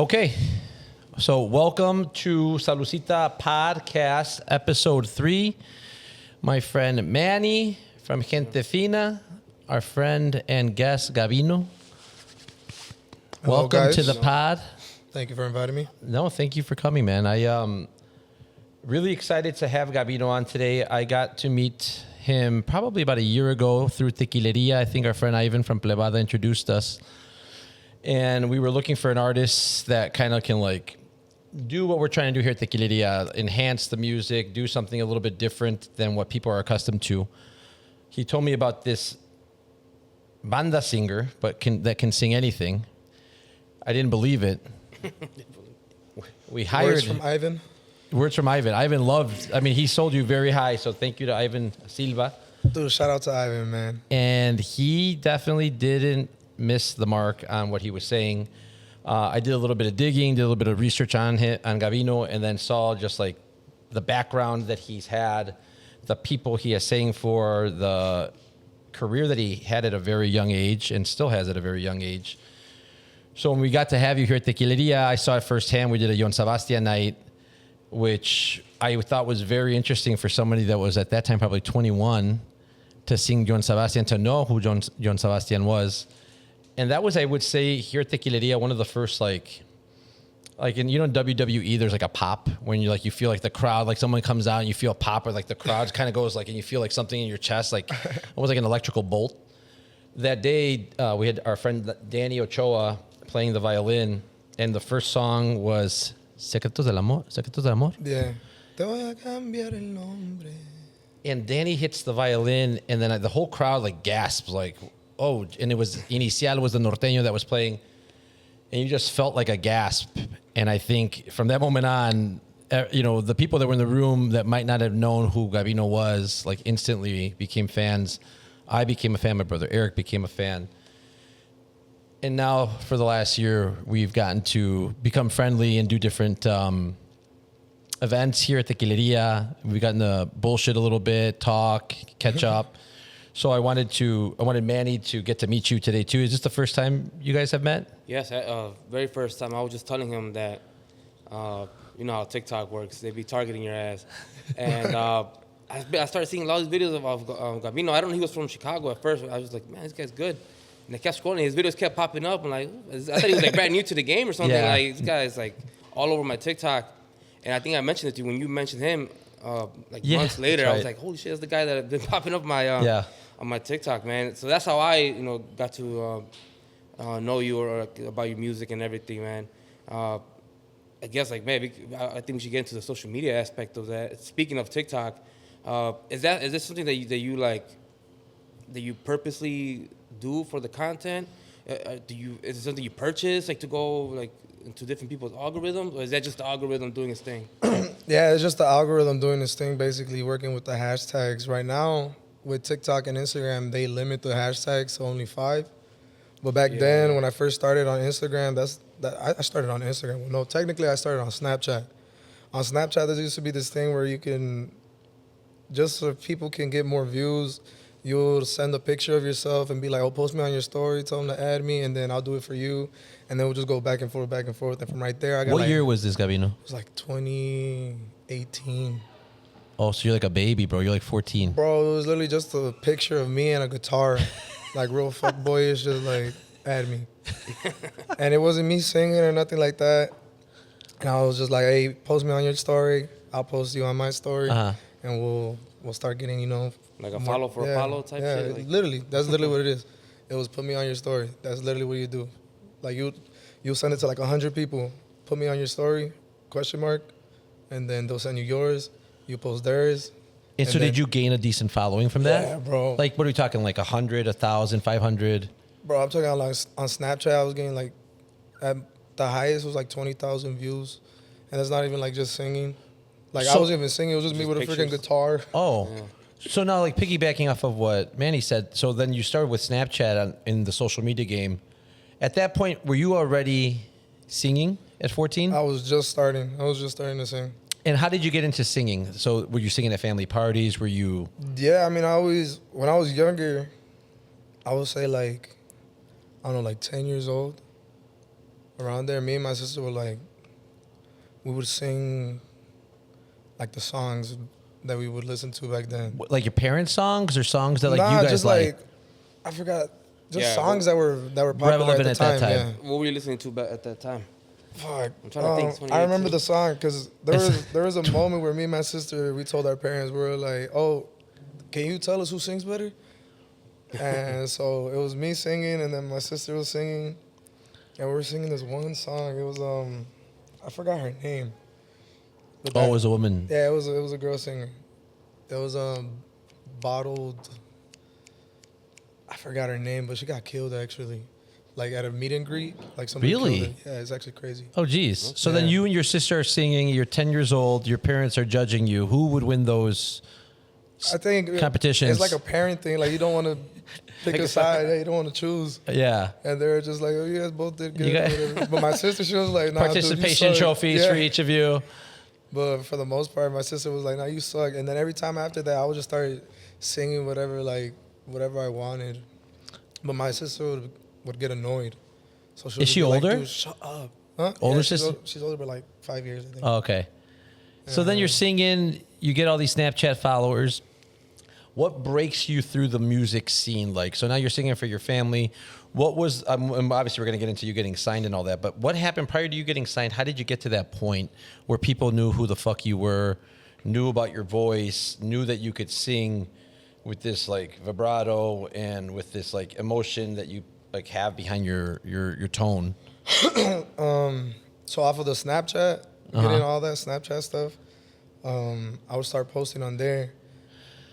Okay, so welcome to Salucita Podcast, Episode 3. My friend Manny from Gente Fina, our friend and guest Gabino. Hello, Welcome guys. to the pod. Thank you for inviting me. No, thank you for coming, man. I really excited to have Gabino on today. I got to meet him probably about a year ago through Tequileria. I think our friend Ivan from Plebada introduced us. And we were looking for an artist that kind of can like do what we're trying to do here at Tequileria, enhance the music, do something a little bit different than what people are accustomed to. He told me about this banda singer, but that can sing anything. I didn't believe it. We hired Words from Ivan. Words from Ivan. Ivan loved. I mean, he sold you very high. So thank you to Ivan Silva. Dude, shout out to Ivan, man. And he definitely didn't miss the mark on what he was saying. I did a little bit of digging, did a little bit of research on Gabino, and then saw just like the background that he's had, the people he has sang for, the career that he had at a very young age and still has at a very young age. So when we got to have you here at Tequileria, I saw it firsthand. We did a Johann Sebastian night, which I thought was very interesting for somebody that was at that time probably 21 to sing Johann Sebastian, to know who Johann Sebastian was. And that was, I would say, here at Tequileria, one of the first, like in, you know, in WWE, there's like a pop when you feel like the crowd, like someone comes out and you feel a pop, or like the crowd kind of goes like, and you feel like something in your chest, like almost like an electrical bolt. That day, we had our friend Danny Ochoa playing the violin, and the first song was Secretos del Amor. Secretos del Amor? Yeah. Te voy a cambiar el nombre. And Danny hits the violin, and then the whole crowd like gasps, like, oh, and it was Inicial was the norteño that was playing, and you just felt like a gasp. And I think from that moment on, you know, the people that were in the room that might not have known who Gabino was, like instantly became fans. I became a fan. My brother Eric became a fan. And now for the last year, we've gotten to become friendly and do different events here at Tequileria. We've gotten to bullshit a little bit, talk, catch up. So I wanted Manny to get to meet you today too. Is this the first time you guys have met? Yes, very first time. I was just telling him that, you know how TikTok works. They be targeting your ass. And I started seeing a lot of these videos of Gabino. I don't know, he was from Chicago at first. I was like, man, this guy's good. And I kept scrolling. His videos kept popping up. I'm like, I thought he was like brand new to the game or something. Yeah. Like, this guy is like all over my TikTok. And I think I mentioned it to you when you mentioned him months later. Right. I was like, holy shit, that's the guy that had been popping up on my TikTok, man. So that's how I, you know, got to know you or about your music and everything, man. I guess, like, maybe I think we should get into the social media aspect of that. Speaking of TikTok, is this something that you purposely do for the content? Is it something you purchase, like, to go like into different people's algorithms, or is that just the algorithm doing its thing? Yeah, it's just the algorithm doing this thing, basically working with the hashtags. Right now, with TikTok and Instagram, they limit the hashtags to only 5. But back then, when I first started on Instagram, I started on Instagram. Well, no, technically, I started on Snapchat. On Snapchat, there used to be this thing where you can, just so people can get more views, you'll send a picture of yourself and be like, oh, post me on your story, tell them to add me, and then I'll do it for you. And then we'll just go back and forth. And from right there, I got What year was this, Gabino? It was like 2018. Oh, so you're like a baby, bro. You're like 14. Bro, it was literally just a picture of me and a guitar. Like real fuckboyish, just like, add me. And it wasn't me singing or nothing like that. And I was just like, hey, post me on your story. I'll post you on my story. And we'll start getting, you know. Like a follow for a follow type shit? Yeah, literally. That's literally what it is. It was put me on your story. That's literally what you do. Like you send it to like 100 people. Put me on your story, ? And then they'll send you yours. You post theirs. And so did you gain a decent following from that? Yeah, bro. Like, what are we talking, like 100, 1,000, 500? Bro, I'm talking like on Snapchat, I was getting like, at the highest was like 20,000 views. And that's not even like just singing. Like I wasn't even singing, it was just me with pictures. A freaking guitar. Oh. Yeah. So now, like, piggybacking off of what Manny said, so then you started with Snapchat in the social media game. At that point, were you already singing at 14? I was just starting to sing. And how did you get into singing? So were you singing at family parties? Were you? Yeah, I mean, when I was younger, I would say like, I don't know, like 10 years old. around there, me and my sister were like, we would sing like the songs that we would listen to back then. Like your parents' songs or songs that like Nah, you guys just like I forgot. Just songs that were popular relevant at the time. Yeah. What were you listening to at that time? Fuck. I'm trying to think. I remember the song because there was a moment where me and my sister, we told our parents, we were like, oh, can you tell us who sings better? And so it was me singing, and then my sister was singing, and we were singing this one song. It was I forgot her name. it was a woman. Yeah, it was a girl singer. It was bottled. I forgot her name, but she got killed actually, like at a meet and greet. Like somebody Really? killed her. Yeah, it's actually crazy. Oh, geez. So then you and your sister are singing. You're 10 years old. Your parents are judging you. Who would win those? I think competitions? It's like a parent thing. Like you don't want to pick a side. You don't want to choose. Yeah. And they're just like, oh, you guys both did good. Whatever. But my sister, she was like, nah, Participation dude, you suck. trophies for each of you. But for the most part, my sister was like, nah, you suck. And then every time after that, I would just start singing whatever I wanted. But my sister would get annoyed. So she Is she older? Like, dude, shut up. Huh? Older sister? She's older by like 5 years, I think. Oh, okay. So then you're singing, you get all these Snapchat followers. What breaks you through the music scene like? So now you're singing for your family. What was, obviously we're going to get into you getting signed and all that, but what happened prior to you getting signed? How did you get to that point where people knew who the fuck you were, knew about your voice, knew that you could sing with this like vibrato and with this like emotion that you like have behind your tone? So off of the Snapchat, getting all that Snapchat stuff, I would start posting on there,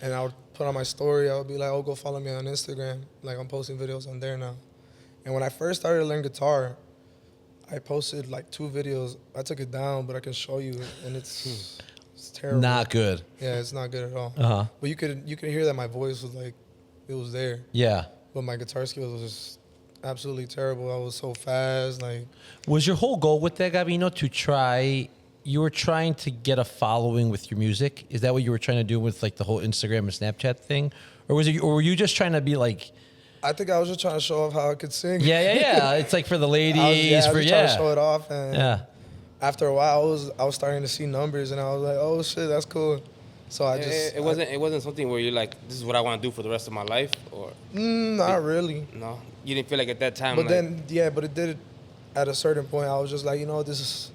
and I would put on my story. I would be like, "Oh, go follow me on Instagram." Like I'm posting videos on there now. And when I first started to learn guitar, I posted like 2 videos. I took it down, but I can show you, and it's terrible. Not good. Yeah, it's not good at all. Uh-huh. But you could hear that my voice was like, it was there. Yeah. But my guitar skills was just absolutely terrible. I was so fast. Like, Was your whole goal with that, Gabino, to try? You were trying to get a following with your music. Is that what you were trying to do with like the whole Instagram and Snapchat thing, or were you just trying to be like? I think I was just trying to show off how I could sing. Yeah. It's like for the ladies. I was just trying to show it off, and Yeah. after a while, I was starting to see numbers, and I was like, oh shit, that's cool. So I just It wasn't something where you're like, this is what I want to do for the rest of my life, or not really. no, you didn't feel like at that time. But like, then but it did. At a certain point, I was just like, this is.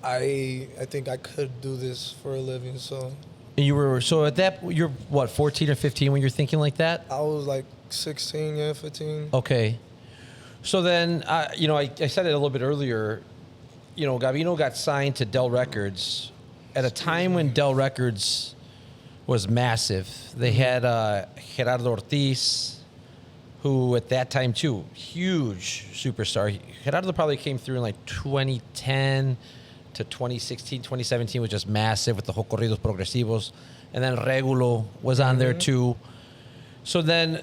I think I could do this for a living, so. And you were you're what 14 or 15 when you're thinking like that? I was like 16, 15. Okay. So then, I said it a little bit earlier. Gabino got signed to Dell Records at a time when Dell Records was massive. They had Gerardo Ortiz, who at that time too, huge superstar. Gerardo probably came through in like 2010 to 2016, 2017 was just massive with the Corridos Progresivos. And then Regulo was on there too. So then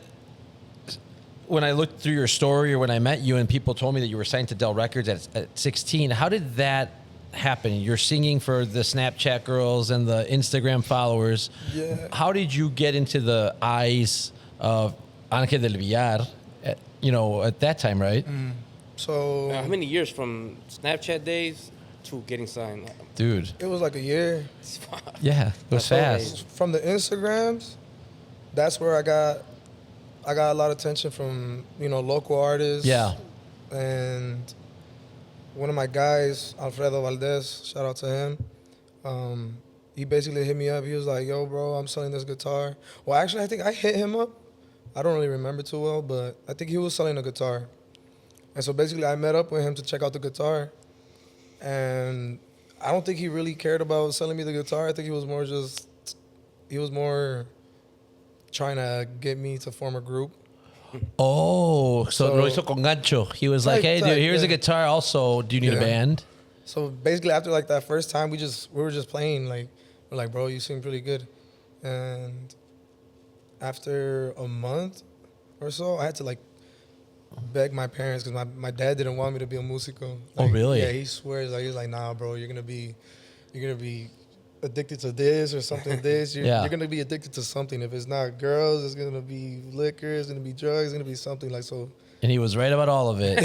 when I looked through your story or when I met you and people told me that you were signed to Dell Records at 16, how did that happen? You're singing for the Snapchat girls and the Instagram followers. Yeah. How did you get into the eyes of Ángel del Villar at that time, right? So. how many years from Snapchat days to getting signed? Dude. It was like a year. Yeah, it was fast. From the Instagrams, that's where I got a lot of attention from, local artists. Yeah. And one of my guys, Alfredo Valdez, shout out to him. He basically hit me up. He was like, yo, bro, I'm selling this guitar. Well, actually, I think I hit him up. I don't really remember too well, but I think he was selling a guitar. And so basically I met up with him to check out the guitar. And I don't think he really cared about selling me the guitar. I think he was more trying to get me to form a group. Oh, so lo hizo con gancho. He was like, hey, dude, here's a guitar. Also, do you need a band? So basically after like that first time, we were just playing. Like, we're like, bro, you sing pretty good. And after a month or so, I had to like beg my parents because my dad didn't want me to be a músico. Oh, really? Yeah, he swears. Like, he's like, nah, bro, you're gonna be addicted to this or something. You're gonna be addicted to something. If it's not girls, it's gonna be liquor. It's gonna be drugs. It's gonna be something like so. And he was right about all of it.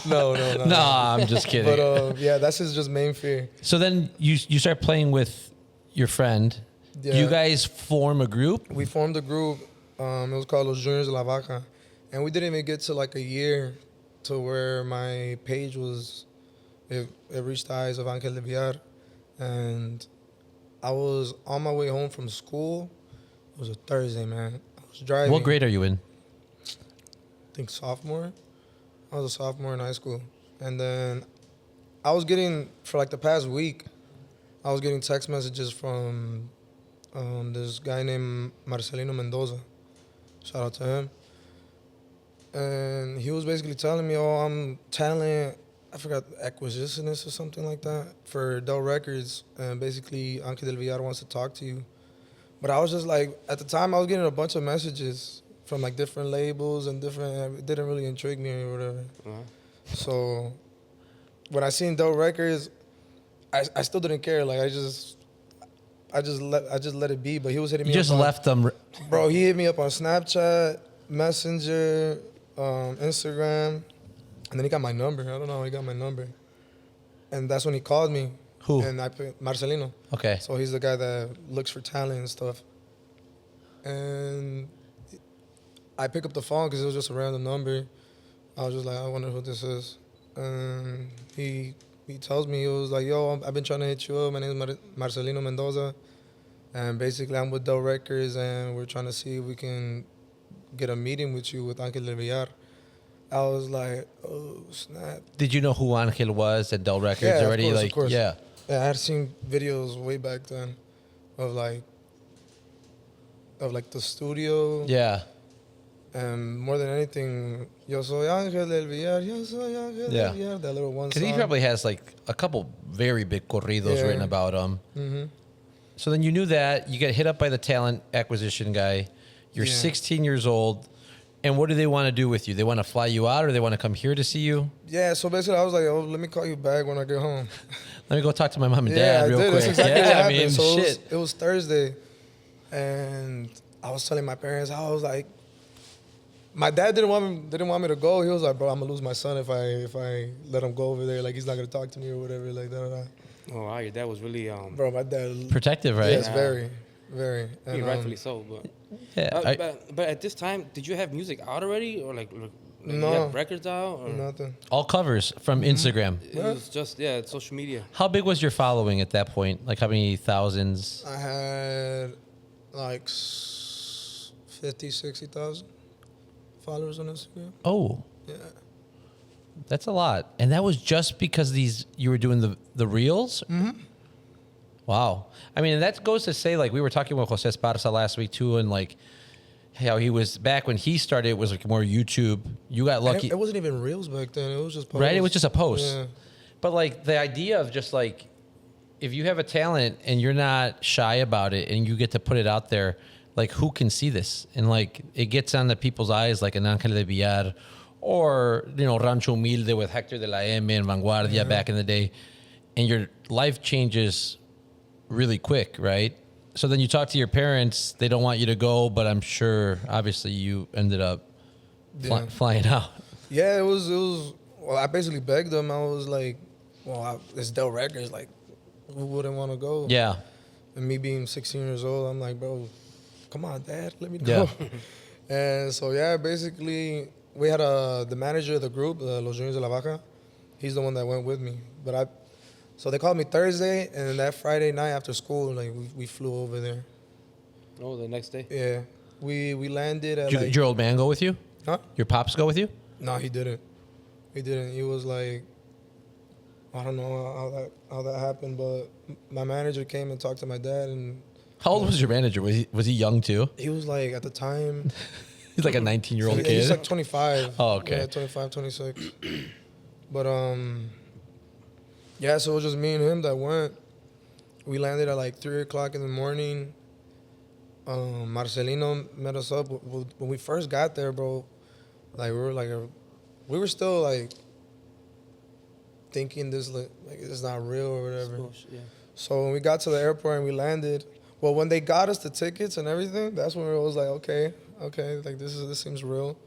No. No, I'm just kidding. But yeah, that's his just main fear. So then you start playing with your friend. Yeah. You guys form a group? We formed a group. It was called Los Juniors de la Vaca. And we didn't even get to like a year to where my page was, it reached the eyes of Angel de Villar. And I was on my way home from school. It was a Thursday, man. I was driving. What grade are you in? I think sophomore. I was a sophomore in high school. And then I was getting, for like the past week, I was getting text messages from this guy named Marcelino Mendoza. Shout out to him. And he was basically telling me, oh, I'm talent, I forgot, acquisitionist or something like that for Dell Records. And basically, Angel del Villar wants to talk to you. But I was just like, at the time, I was getting a bunch of messages from like different labels and different, it didn't really intrigue me or whatever. So when I seen Dell Records, I still didn't care. Like I just let it be. But he was hitting me. You just left them. Bro, he hit me up on Snapchat, Messenger, Instagram, and then he got my number. I don't know how he got my number. And that's when he called me. Who? And I picked Marcelino. Okay. So he's the guy that looks for talent and stuff. And I pick up the phone because it was just a random number. I was just like, I wonder who this is. And he tells me, he was like, yo, I've been trying to hit you up. My name is Marcelino Mendoza. And basically, I'm with Dell Records, and we're trying to see if we can get a meeting with you with Angel del Villar. I was like, oh, snap. Did you know who Angel was at Dell Records Yeah, already? of course. Yeah. Yeah, I had seen videos way back then of like the studio. Yeah. And more than anything, Yo soy Angel del Villar, yo soy Angel del Villar, that little one song. Because he probably has like a couple very big corridos written about him. Mm-hmm. So then you knew that. You get hit up by the talent acquisition guy. You're 16 years old. And what do they want to do with you? They want to fly you out or they want to come here to see you? Yeah, so basically I was like, oh, let me call you back when I get home. Let me go talk to my mom and dad real quick. That's exactly what happened. I mean, so shit. It was Thursday. And I was telling my parents, I was like, my dad didn't want me to go. He was like, bro, I'm going to lose my son if I let him go over there. Like, he's not going to talk to me or whatever. Like, that. Oh, wow, your dad was really... Bro, my dad... Protective, right? Yes, very, very. And, rightfully so, but... Yeah. But at this time, did you have music out already? Or like no. you have records out? Or? Nothing. All covers from Instagram. It was just, social media. How big was your following at that point? Like how many thousands? I had like 50, 60,000 followers on Instagram. Oh. Yeah. That's a lot. And that was just because you were doing the reels? Mm-hmm. Wow. I mean, that goes to say, like, we were talking with Jose Esparza last week, too, and, like, how he was, back when he started, it was, like, more YouTube. You got lucky. It wasn't even reels back then. It was just posts. Right? It was just a post. Yeah. But, like, the idea of just, like, if you have a talent and you're not shy about it and you get to put it out there, like, who can see this? And, like, it gets on the people's eyes, like an Angel de Villar or, you know, Rancho Humilde with Hector de la M and Vanguardia back in the day. And your life changes really quick, right? So then you talk to your parents. They don't want you to go, but I'm sure, obviously, you ended up flying out. Yeah, it was. Well, I basically begged them. I was like, well, it's Dell Records. Like, who wouldn't want to go? Yeah. And me being 16 years old, I'm like, bro, come on, Dad, let me go. Yeah. And so, yeah, basically, we had the manager of the group, Los Juniors de la Vaca. He's the one that went with me. So they called me Thursday, and then that Friday night after school, like we flew over there. Oh, the next day? Yeah, we landed at. Did your old man go with you? Huh? Your pops go with you? No, he didn't. He didn't. He was like, I don't know how that happened, but my manager came and talked to my dad, and. How old was your manager? Was he young too? He was like, at the time. He's like a 19-year-old kid. He's like 25. Oh, okay. Yeah, 25, 26. But yeah, so it was just me and him that went. We landed at like 3 o'clock in the morning. Marcelino met us up. When we first got there, bro, like we were still like thinking this like it's not real or whatever. Yeah. So when we got to the airport and we landed, well, when they got us the tickets and everything, that's when it was like, okay, like this seems real.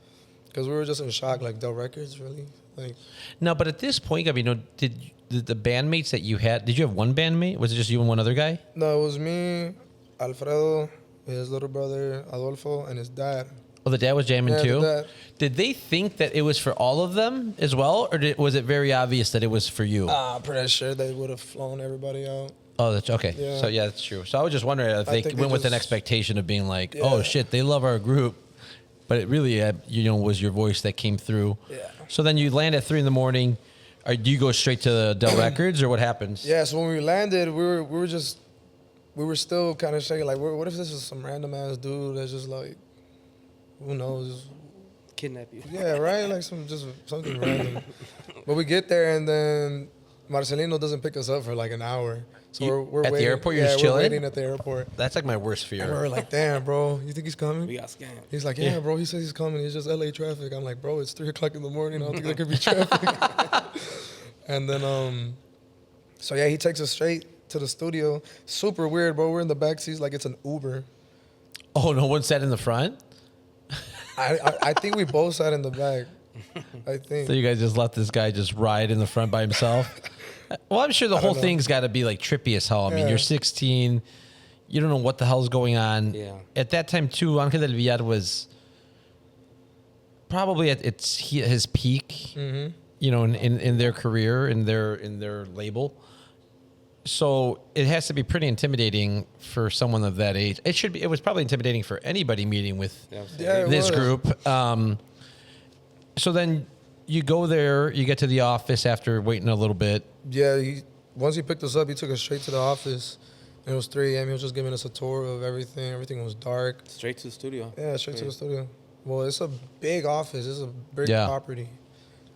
Because we were just in shock, like Del Records, really? Like, No, but at this point, I mean, did the bandmates that you had? Did you have one bandmate? Was it just you and one other guy? no, it was me, Alfredo, his little brother Adolfo, and his dad. Oh, the dad was jamming Yeah, too. the dad. Did they think that it was for all of them as well, or was it very obvious that it was for you? I'm pretty sure they would have flown everybody out. Oh, that's okay. Yeah. So yeah, that's true. So I was just wondering if they think went they with an just- expectation of being like, oh Yeah. shit, they love our group, but it really, was your voice that came through. Yeah. So then you land at 3 a.m. Do you go straight to the Del Records, or what happens? Yeah, so when we landed, we were still kind of shaking. Like, what if this is some random ass dude that's just like, who knows? Kidnap you. Yeah, right. Like something random. But we get there and then Marcelino doesn't pick us up for like an hour. So we're at the waiting. airport, you're yeah, just we're chilling? waiting at the airport. That's like my worst And fear. we're like, damn, bro, you think he's coming? We got scammed. He's like, yeah, bro. He says he's coming. It's just LA traffic. I'm like, bro, it's 3:00 in the morning. I don't think there could be traffic. And then, so yeah, he takes us straight to the studio. Super weird, bro. We're in the back seats like it's an Uber. Oh, no one sat in the front? I think we both sat in the back. I think. So you guys just let this guy just ride in the front by himself? Well, I'm sure the whole know. thing's got to be like trippy as hell. I mean, Yeah. you're 16. You don't know what the hell's going on. Yeah. At that time, too, Ángel del Villar was probably at his peak, in their career, in their label. So it has to be pretty intimidating for someone of that age. It was probably intimidating for anybody meeting with Yeah, it this was. group. So then you go there, you get to the office after waiting a little bit. Yeah, once he picked us up, he took us straight to the office. And it was 3 a.m. He was just giving us a tour of everything. Everything was dark. Straight to the studio. Yeah, straight to the studio. Well, it's a big office. It's a big Yeah. property.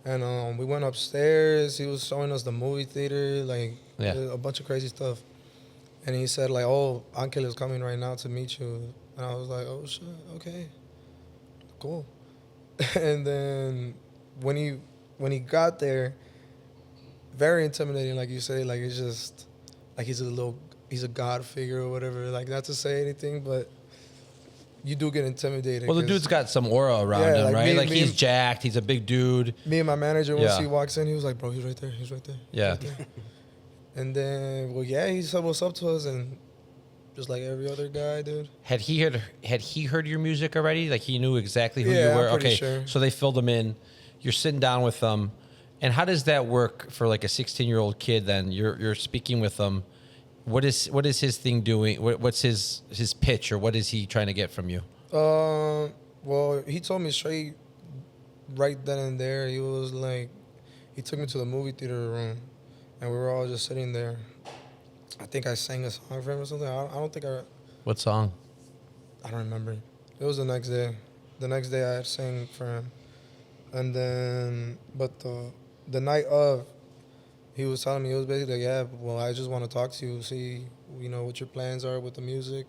And we went upstairs. He was showing us the movie theater, like Yeah. a bunch of crazy stuff. And he said, like, oh, Ángel is coming right now to meet you. And I was like, oh, shit, okay, cool. And then when he got there, very intimidating, like you say, like it's just like he's a god figure or whatever. Like, not to say anything, but you do get intimidated. Well, the 'cause dude's got some aura around Yeah, him, like right? me- Like me he's and- jacked. He's a big dude. me and my manager, once Yeah. he walks in, he was like, bro, he's right there. He's right there. He's Yeah. right there. And then, well, yeah, he said what's up to us, and just like every other guy, dude. Had he heard your music already? Like he knew exactly who Yeah, you were? I'm pretty Okay. sure. So they filled him in. You're sitting down with them. And how does that work for like a 16-year-old kid then? You're speaking with them. What is his thing doing? What's his pitch, or what is he trying to get from you? Well, he told me straight right then and there. He was like, he took me to the movie theater room, and we were all just sitting there. I think I sang a song for him or something. I don't think What song? I don't remember. It was the next day. The next day I had sang for him. And then, but the night of, he was telling me, it was basically like, yeah, well, I just want to talk to you, see, what your plans are with the music,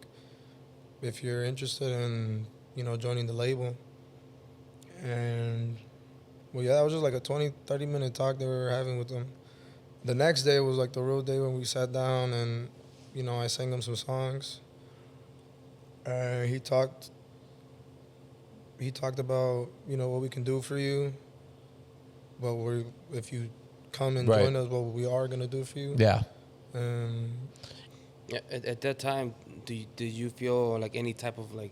if you're interested in, joining the label. And, well, yeah, that was just like a 20, 30-minute talk that we were having with him. The next day was like the real day when we sat down and, I sang him some songs. He talked about, what we can do for you. Well, if you come and Right. join us, what we are going to do for you. Yeah. Yeah. At that time, did you feel like any type of like,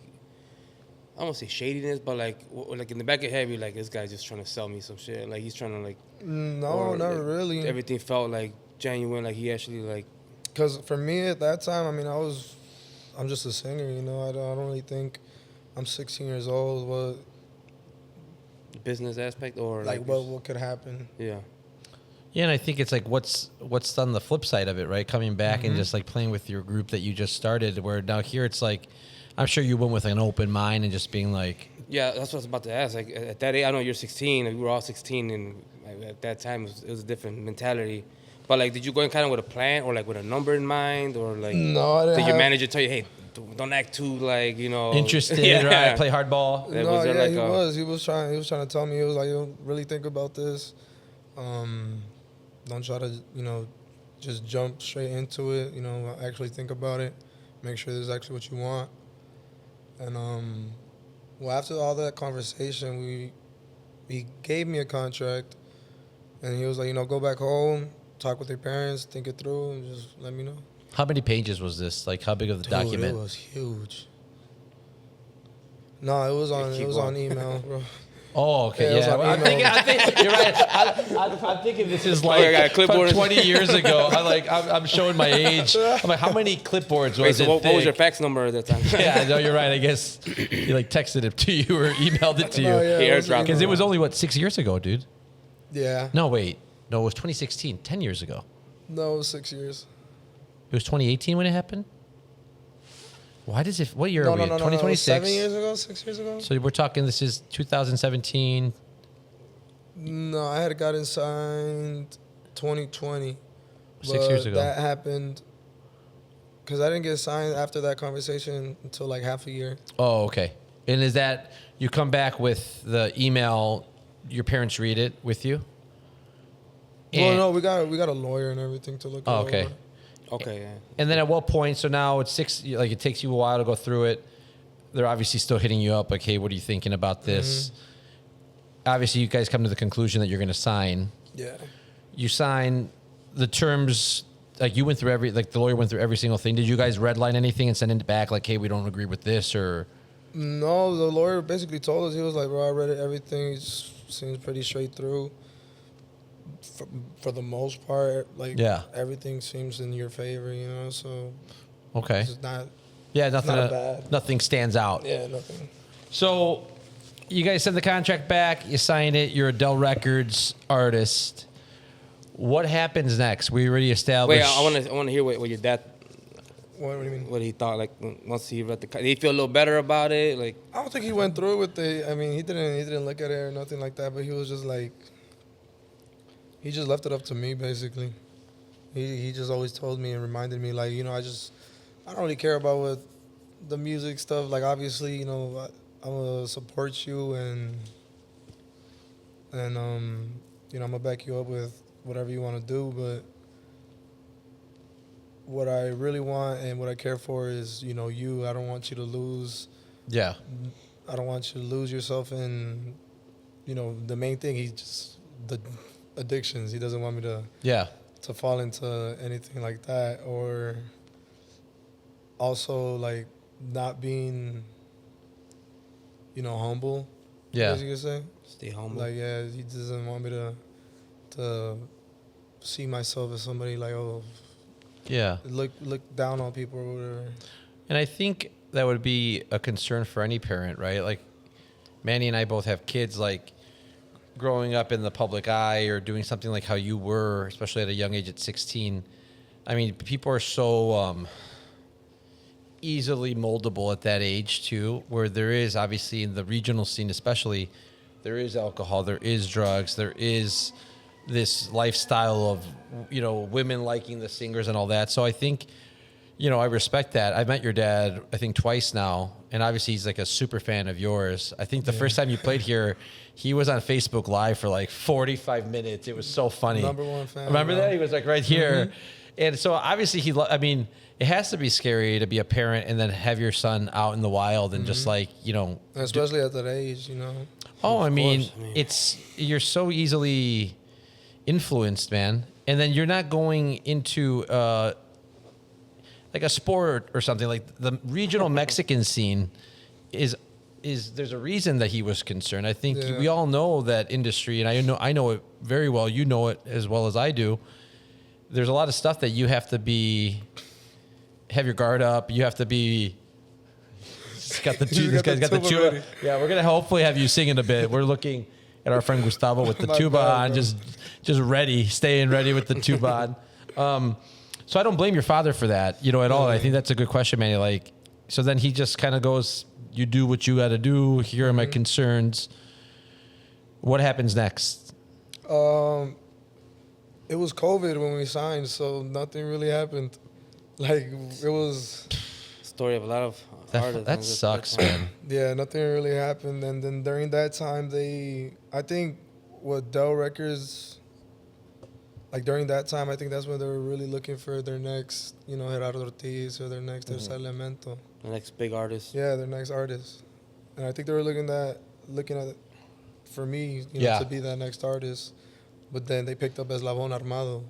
I won't say shadiness, but like in the back of your head, you're like, this guy's just trying to sell me some shit. Like he's trying to like. No, or, not like, really. Everything felt like genuine. Like he actually like. Because for me at that time, I mean, I'm just a singer, I don't really think I'm 16 years old. Business aspect or What could happen? Yeah. Yeah, and I think it's like what's on the flip side of it, right? Coming back and just like playing with your group that you just started. Where now here it's like, I'm sure you went with an open mind and just being like, Yeah, that's what I was about to ask. Like at that age, I know you're 16. Like, we were all 16, and at that time it was a different mentality. But like, did you go in kind of with a plan or like with a number in mind, or like? No, I didn't Did your have- manager tell you, hey, don't act too like interested, Yeah. right? Play hardball. Yeah, No, was there yeah, like he was trying to tell me, he was like, really think about this. Don't try to, just jump straight into it. Actually think about it. Make sure this is actually what you want. And well, after all that conversation, he gave me a contract, and he was like, go back home, talk with your parents, think it through, and just let me know. How many pages was this? Like, how big of the document? It was huge. No, it was on email, bro. Oh, okay, yeah. I think you're right. I'm thinking this is like from 20 years ago. I'm showing my age. I'm like, how many clipboards was it? What was your fax number at that time? Yeah, no, you're right. I guess you like texted it to you or emailed it to you. Yeah, because it was only 6 years ago, dude. Yeah. No, wait. No, it was 2016. 10 years ago. No, it was 6 years. It was 2018 when it happened. Why does it? What year are we? 2026. 7 years ago, 6 years ago. So we're talking. This is 2017. No, I had gotten signed 2020. 6 years ago. That happened because I didn't get signed after that conversation until like half a year. Oh, okay. And is that you come back with the email? Your parents read it with you? Well, no, we got a lawyer and everything to look. Oh, okay. Over. Okay, yeah. And then at what point? So now it's 6. Like it takes you a while to go through it. They're obviously still hitting you up. Like, hey, what are you thinking about this? Mm-hmm. Obviously, you guys come to the conclusion that you're going to sign. Yeah. You sign the terms. Like you went through the lawyer went through every single thing. Did you guys redline anything and send it back? Like, hey, we don't agree with this, or? No, the lawyer basically told us, he was like, bro, I read it, everything seems pretty straight through. For the most part, like everything seems in your favor, so okay. It's not bad. Nothing stands out. Yeah, nothing. So you guys send the contract back, you sign it, you're a Dell Records artist. What happens next? We already established. Wait, I want to hear what your dad. What do you mean? What he thought, like once he read did he feel a little better about it? Like, I don't think he went through with it. I mean, he didn't look at it or nothing like that, but he was just like, he just left it up to me, basically. He just always told me and reminded me, like, I don't really care about what the music stuff. Like, obviously, I'm gonna support you and I'm gonna back you up with whatever you want to do. But what I really want and what I care for is, you. I don't want you to lose. Yeah. I don't want you to lose yourself in, the main thing. The addictions. He doesn't want me to fall into anything like that, or also like not being humble, as you could say. Stay humble. Like, he doesn't want me to see myself as somebody like, look down on people or whatever. And I think that would be a concern for any parent, right? Like Manny and I both have kids. Like growing up in the public eye or doing something like how you were, especially at a young age at 16, I mean, people are so easily moldable at that age too, where there is obviously in the regional scene especially, there is alcohol, there is drugs, there is this lifestyle of, women liking the singers and all that. So I think, I respect that. I've met your dad, I think twice now, and obviously he's like a super fan of yours. I think the first time you played here, he was on Facebook Live for like 45 minutes. It was so funny. Number one fan. Remember that? He was like right here. Mm-hmm. And so obviously it has to be scary to be a parent and then have your son out in the wild and just like, especially at that age, Oh, I mean, you're so easily influenced, man. And then you're not going into like a sport or something. Like the regional Mexican scene is there's a reason that he was concerned. I think we all know that industry, and I know it very well. You know it as well as I do. There's a lot of stuff that you have to have your guard up. You have to be. This guy's got the tuba. Yeah, we're gonna hopefully have you singing a bit. We're looking at our friend Gustavo with the tuba on, just ready, staying ready with the tuba on. So I don't blame your father for that, at all. I think that's a good question, Manny. Like, so then he just kind of goes, "You do what you got to do. Here are my concerns." What happens next? It was COVID when we signed, so nothing really happened. Like, it was story of a lot of artists. That sucks, man. Yeah, nothing really happened. And then during that time, I think what Dell Records, like during that time, I think that's when they were really looking for their next, Gerardo Ortiz or their next Tercer Elemento. The next big artist. Yeah, their next artist. And I think they were looking at for me, to be that next artist. But then they picked up Eslabon Armado.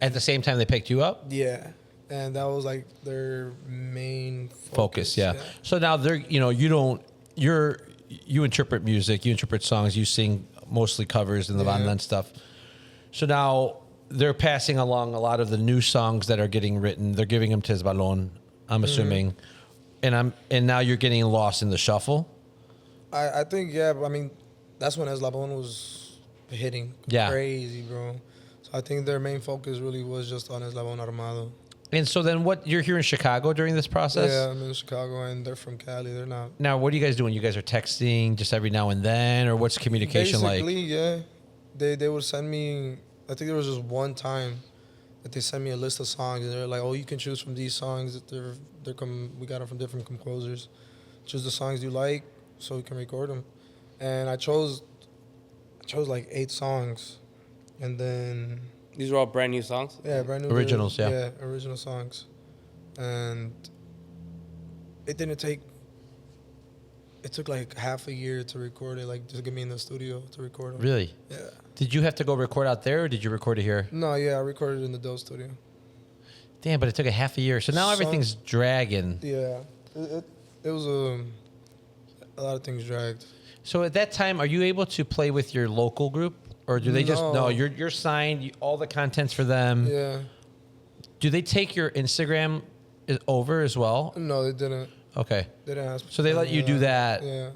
At the same time they picked you up? Yeah. And that was like their main focus. Yeah. So now they're, you interpret music, you interpret songs, you sing mostly covers and the banda and stuff. So now they're passing along a lot of the new songs that are getting written. They're giving them to Esbalon, I'm assuming. And now you're getting lost in the shuffle. I think, I mean, that's when Eslabon was hitting crazy, bro. So I think their main focus really was just on Eslabon Armado. And so then you're here in Chicago during this process? Yeah, I'm in Chicago and they're from Cali. They're not. Now, what are you guys doing? You guys are texting just every now and then, or what's communication like? Basically, yeah. They would send me, I think there was just one time that they sent me a list of songs and they're like, oh, you can choose from these songs. We got them from different composers. Choose the songs you like so we can record them. And I chose like 8 songs. And then... These are all brand new songs? Yeah, brand new. Originals, Yeah, original songs. And it took like half a year to record it, like just get me in the studio to record them. Really? Yeah. Did you have to go record out there or did you record it here? No, I recorded it in the Dell studio. Damn, but it took a half a year. So now everything's dragging. Yeah. It was a lot of things dragged. So at that time, are you able to play with your local group? Or do they you're signed, all the content's for them? Yeah. Do they take your Instagram over as well? No, they didn't. Okay. They didn't ask. So they let you do that. Yeah.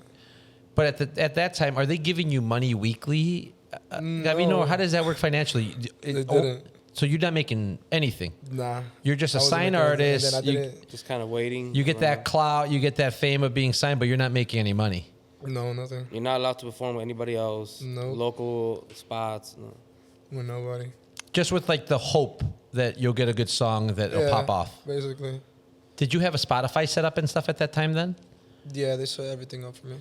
But at that time, are they giving you money weekly? No. How does that work financially? They didn't. So you're not making anything? Nah. You're just a signed artist. Just kind of waiting. You get that clout, you get that fame of being signed, but you're not making any money. No, nothing. You're not allowed to perform with anybody else. No. Local spots. No. With nobody. Just with like the hope that you'll get a good song that'll pop off. Basically. Did you have a Spotify set up and stuff at that time then? Yeah, they set everything up for me.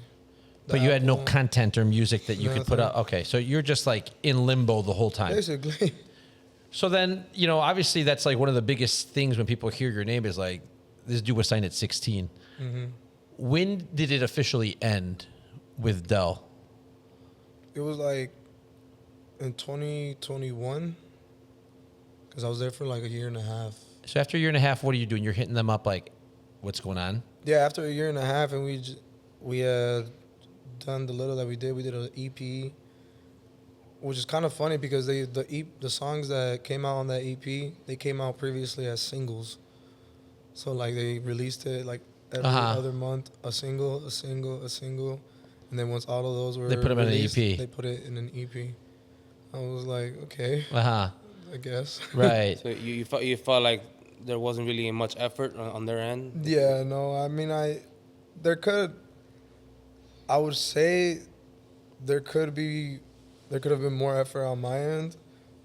But you had no content or music that you could put up. Okay, so you're just like in limbo the whole time. Basically. So then, obviously that's like one of the biggest things when people hear your name is like, this dude was signed at 16. Mm-hmm. When did it officially end with Dell? It was like in 2021, because I was there for like a year and a half. So after a year and a half, what are you doing? You're hitting them up like, what's going on? Yeah, after a year and a half, and we had done the little that we did. We did an EP, which is kind of funny because the songs that came out on that EP, they came out previously as singles. So like they released it like every other month, a single. And then once all of those were they put them released, in an EP. They put it in an EP. I was like, okay, I guess. Right. So you felt like there wasn't really much effort on their end? Yeah, no. I mean, I would say there could have been more effort on my end,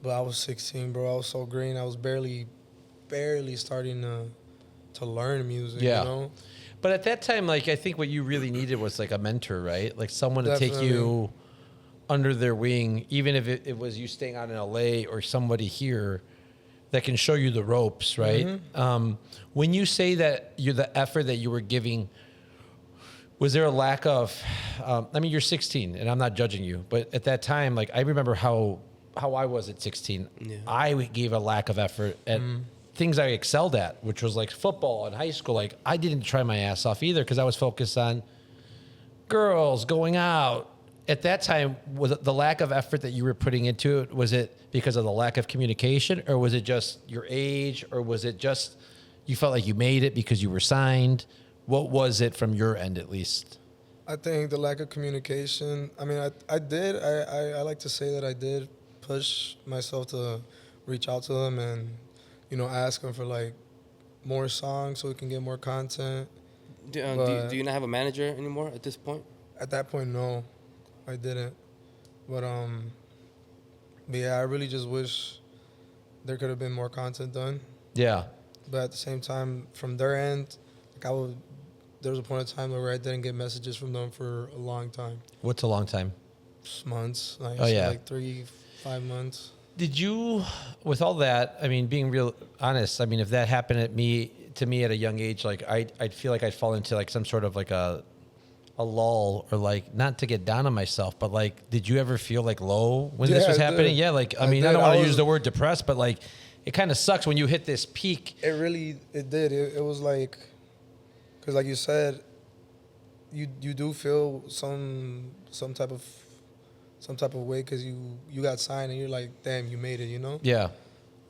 but I was 16, bro. I was so green. I was barely starting to learn music. Yeah. But at that time, like, I think what you really needed was like a mentor, right? Like someone to take you under their wing, even if it was you staying out in LA or somebody here that can show you the ropes, right? Mm-hmm. When you say that the effort that you were giving, was there a lack of, you're 16 and I'm not judging you, but at that time, like I remember how I was at 16. Yeah. I gave a lack of effort at things I excelled at, which was like football in high school. Like I didn't try my ass off either because I was focused on girls, going out. At that time, was it the lack of effort that you were putting into it? Was it because of the lack of communication, or was it just your age, or was it just you felt like you made it because you were signed? What was it from your end, at least? I think the lack of communication. I mean, I like to say that I did push myself to reach out to them and, ask them for like more songs so we can get more content. Do you not have a manager anymore at this point? At that point, no, I didn't. But yeah, I really just wish there could have been more content done. Yeah. But at the same time, from their end, like there was a point in time where I didn't get messages from them for a long time. What's a long time? Just months. Like, like 3-5 months. Did you, with all that, being real honest, if that happened to me at a young age, like I'd feel like I'd fall into like some sort of like a a lull or like not to get down on myself, but like, did you ever feel like low when this Yeah, was I happening? did. Yeah, like I I mean, I did. don't want I to was- use the word depressed, but like it kind of sucks when you hit this peak. It did. It was like, because like you said, you do feel some type of way because you got signed and you're like, damn, you made it, you know. Yeah,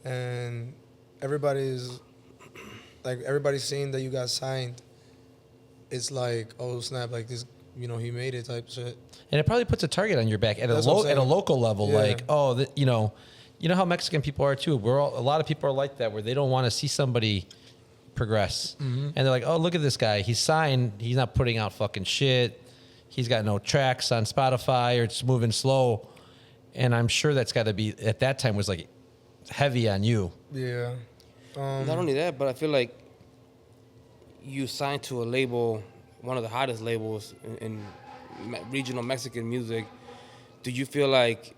And everybody's seeing that you got signed. It's like, oh snap, like this, you know, he made it type shit. and it probably puts a target on your back at That's what I'm at a saying. local level. Yeah. Like, oh, you know how Mexican people are too. A lot of people are like that, where they don't want to see somebody progress, and they're like, oh, look at this guy. He's signed. He's not putting out fucking shit. He's got no tracks on Spotify, or it's moving slow. And I'm sure that's got to be at that time was like heavy on you. Yeah. Not only that, but I feel like you signed to a label, one of the hottest labels in regional Mexican music. Do you feel like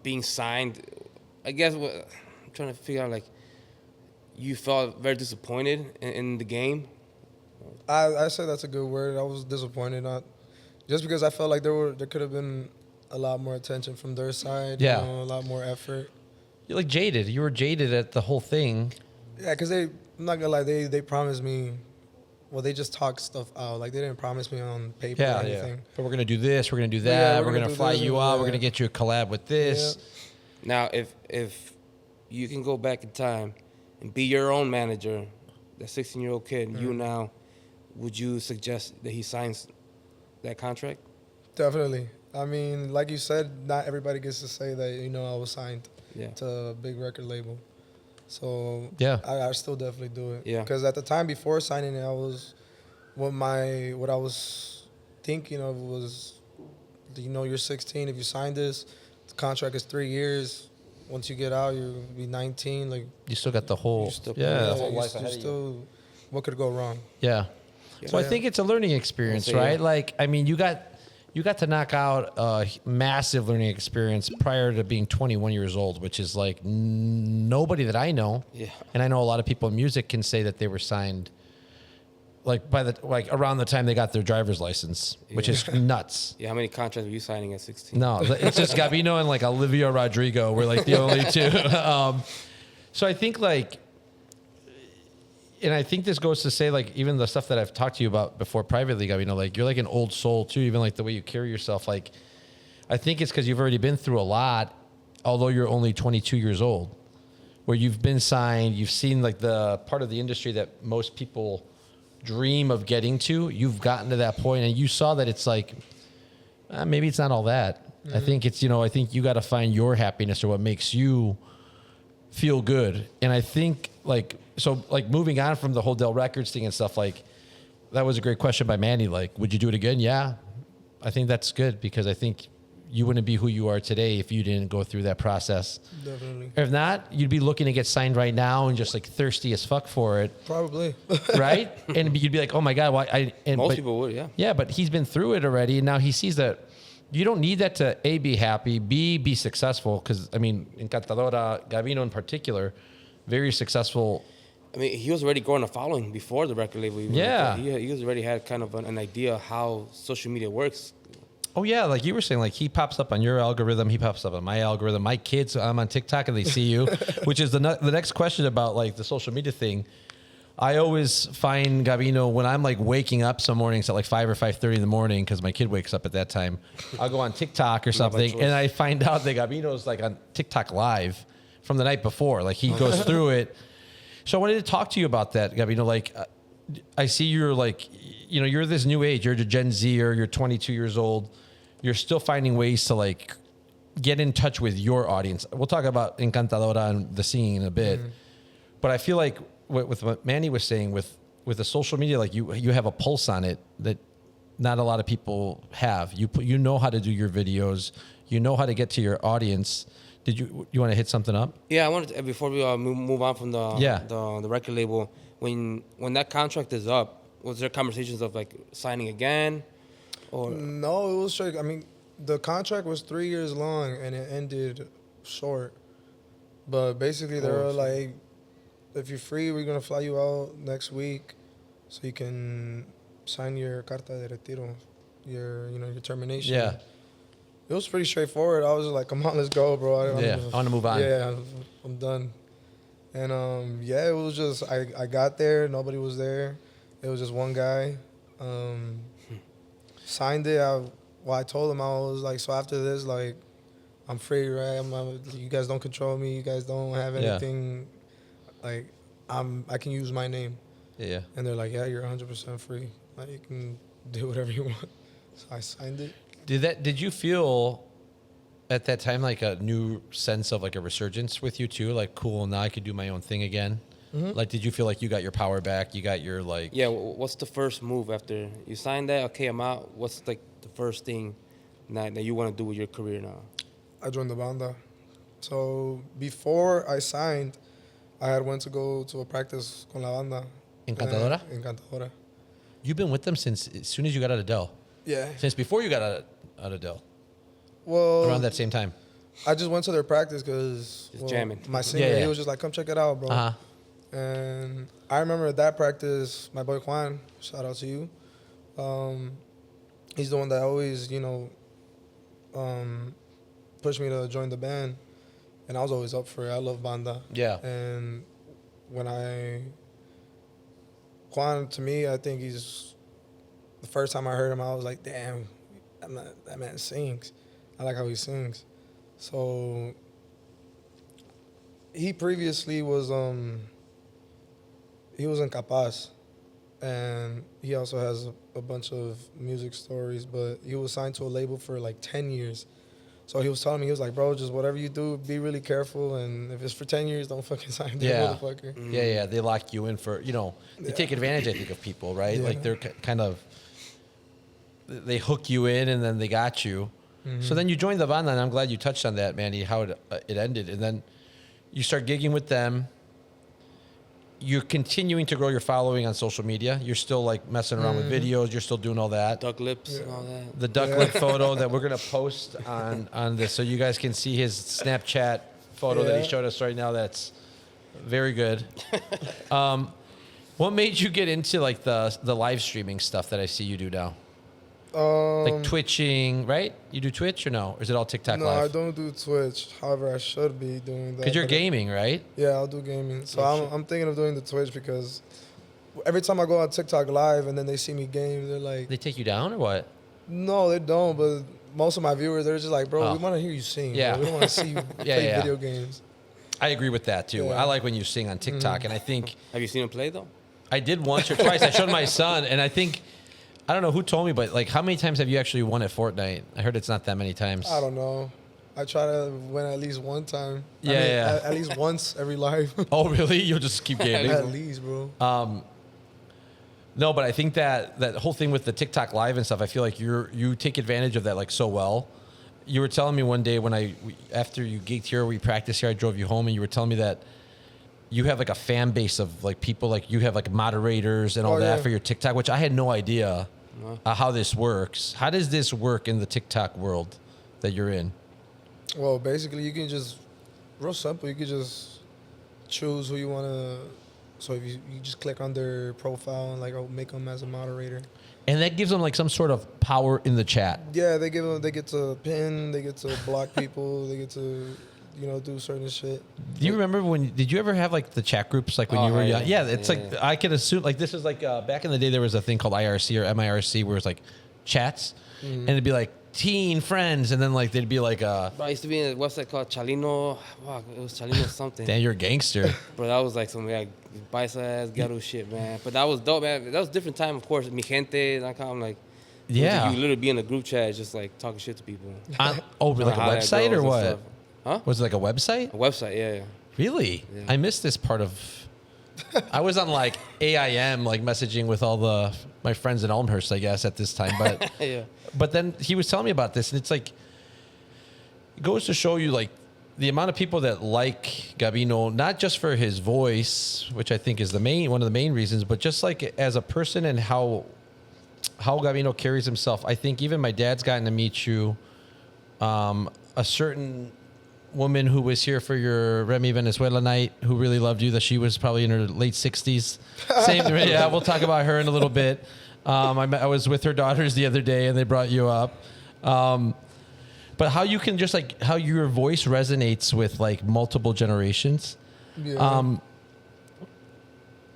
being signed? I guess I'm trying to figure out, like, you felt very disappointed in the game. I say that's a good word. I was disappointed, not just because I felt like there could have been a lot more attention from their side. Yeah. You know, a lot more effort. You're like jaded. You were jaded at the whole thing. Yeah, because I'm not gonna lie, they promised me. Well, they just talked stuff out. Like they didn't promise me on paper or Yeah, anything. But we're gonna do this. We're gonna do Yeah, that. we're we're gonna gonna do fly this you and out. that. We're gonna get you a collab with this. Now, if you can go back in time and be your own manager, that 16-year-old kid, you now, would you suggest that he signs that contract? Definitely. I mean, like you said, not everybody gets to say that, you know, I was signed Yeah. to a big record label. So Yeah. I still definitely do it. Yeah. Because at the time before signing it, what I was thinking of was, you know, you're 16. If you sign this, the contract is 3 years. Once you get out, you'll be 19. Like, You still got the whole You still- yeah, the yeah, whole you life ahead of you. still, what could go wrong? Yeah. So I Yeah. think it's a learning experience, I'd say, right? yeah. Like, I mean, you got to knock out a massive learning experience prior to being 21 years old, which is like nobody that I know. Yeah. And I know a lot of people in music can say that they were signed like around the time they got their driver's license, which is nuts. Yeah, how many contracts were you signing at 16? No, it's just Gabino and like Olivia Rodrigo were like the only two. So I think like, and I think this goes to say like even the stuff that I've talked to you about before privately, Gabino, like you're like an old soul too, even like the way you carry yourself. Like I think it's because you've already been through a lot, although you're only 22 years old, where you've been signed, you've seen like the part of the industry that most people dream of getting to. You've gotten to that point and you saw that it's like, maybe it's not all that. I think it's, I think you got to find your happiness or what makes you feel good. And I think like moving on from the whole Dell Records thing and stuff, like that was a great question by Manny. Like, would you do it again? Yeah. I think that's good because I think you wouldn't be who you are today if you didn't go through that process. Definitely. If not, you'd be looking to get signed right now and just like thirsty as fuck for it. Probably. Right? And you'd be like, oh my God, why? Most people would, yeah. Yeah, but he's been through it already. And now he sees that you don't need that to A, be happy, B, be successful. Because, I mean, Encantadora, Gabino in particular, very successful. I mean, he was already growing a following before the record label. Yeah. He was already had kind of an idea how social media works. Oh, yeah, like you were saying, like he pops up on your algorithm, he pops up on my algorithm. My kids, I'm on TikTok and they see you, which is the next question about like the social media thing. I always find Gabino when I'm like waking up some mornings at like 5 or 5:30 in the morning because my kid wakes up at that time. I'll go on TikTok or something and I find out that Gabino's like on TikTok live from the night before. Like he goes through it. So I wanted to talk to you about that, Gabino. Like I see you're like, you're this new age. You're the Gen Zer. You're 22 years old. You're still finding ways to like get in touch with your audience. We'll talk about Encantadora and the scene in a bit. But I feel like with what Manny was saying with the social media, like you have a pulse on it that not a lot of people have. You know how to do your videos. You know how to get to your audience. Did you want to hit something up? Yeah, I wanted to, before we move on from the record label, when that contract is up, was there conversations of like signing again? Or No, it was straight. I mean, the contract was 3 years long and it ended short. But basically, they were like, if you're free, we're going to fly you out next week so you can sign your carta de retiro. your termination. Yeah. It was pretty straightforward. I was just like, come on, let's go, bro. I want to move on. Yeah, I'm done. And it was just I got there, nobody was there. It was just one guy. Signed it. I told him, I was like, so after this, like, I'm free, right? You guys don't control me. You guys don't have anything. Like, I can use my name. Yeah. And they're like, yeah, you're 100% free. Like, you can do whatever you want. So I signed it. Did you feel at that time like a new sense of like a resurgence with you too? Like, cool, now I could do my own thing again. Mm-hmm. Like, did you feel like you got your power back? You got your like. Yeah. What's the first move after you signed that? Okay, I'm out. What's like the first thing that you want to do with your career now? I joined the banda. So before I signed, I had went to go to a practice con la banda. Encantadora? Encantadora. You've been with them since as soon as you got out of Dell. Yeah. Since before you got out of Dell. Well, around that same time. I just went to their practice because my singer, he was just like, come check it out, bro. Uh-huh. And I remember at that practice, my boy Juan, shout out to you. He's the one that always, pushed me to join the band. And I was always up for it. I love banda. Yeah. And Juan, to me, I think the first time I heard him, I was like, damn, that man sings. I like how he sings. So he previously was he was in Capaz, and he also has a bunch of music stories, but he was signed to a label for like 10 years. So he was telling me, he was like, bro, just whatever you do, be really careful, and if it's for 10 years, don't fucking sign that motherfucker. Mm. Yeah, they lock you in for, they take advantage, I think, of people, right? Yeah. Like they're kind of, they hook you in and then they got you. Mm-hmm. So then you joined the banda, and I'm glad you touched on that, Mandy, how it ended. And then you start gigging with them. You're continuing to grow your following on social media. You're still like messing around with videos. You're still doing all that. Duck lips and all that. The duck lip photo that we're going to post on this so you guys can see his Snapchat photo that he showed us right now. That's very good. What made you get into like the live streaming stuff that I see you do now? Like twitching, right? You do Twitch or no? Or is it all TikTok no, live? No, I don't do Twitch. However, I should be doing that. Because you're gaming, right? Yeah, I'll do gaming. So I'm thinking of doing the Twitch because every time I go on TikTok live and then they see me game, they're like... They take you down or what? No, they don't. But most of my viewers, they're just like, bro, we want to hear you sing. Yeah. Bro. We don't want to see you play video games. I agree with that, too. Yeah. I like when you sing on TikTok. And I think... Have you seen him play, though? I did once or twice. I showed my son, and I think... I don't know who told me, but like, how many times have you actually won at Fortnite? I heard it's not that many times. I don't know. I try to win at least one time. Yeah, At least once every live. Oh, really? You'll just keep gaming? At least, bro. No, but I think that whole thing with the TikTok live and stuff, I feel like you take advantage of that like so well. You were telling me one day after you gigged here, we practiced here, I drove you home, and you were telling me that you have like a fan base of like people, like you have like moderators and all that for your TikTok, which I had no idea how this works. How does this work in the TikTok world that you're in? Well, basically, you can just, real simple, you can just choose who you want to. So if you just click on their profile and like I'll make them as a moderator. And that gives them like some sort of power in the chat. Yeah, they get to pin, they get to block people, they get to, do certain shit. Do you remember did you ever have like the chat groups like when you were young? Yeah, it's like, I could assume like this is like back in the day there was a thing called IRC or MIRC where it was like chats and it'd be like teen friends and then like they'd be like Bro, I used to be in a website called Chalino. Wow, it was Chalino something. Damn, you're a gangster. Bro, that was like some paisa ass ghetto shit, man. But that was dope, man. That was a different time, of course. Mi gente, that kind of like. Yeah. You literally be in a group chat just like talking shit to people. Like a website or what? Huh? Was it like a website? A website, yeah. Really? Yeah. I missed this part of... I was on like AIM, like messaging with all my friends in Elmhurst, I guess, at this time. But But then he was telling me about this, and it's like... It goes to show you like the amount of people that like Gabino, not just for his voice, which I think is one of the main reasons, but just like as a person and how Gabino carries himself. I think even my dad's gotten to meet you. A certain woman who was here for your Remy Venezuela night who really loved you, that she was probably in her late 60s. Same, yeah, we'll talk about her in a little bit. I was with her daughters the other day, and they brought you up. But how you can just like how your voice resonates with like multiple generations. Yeah.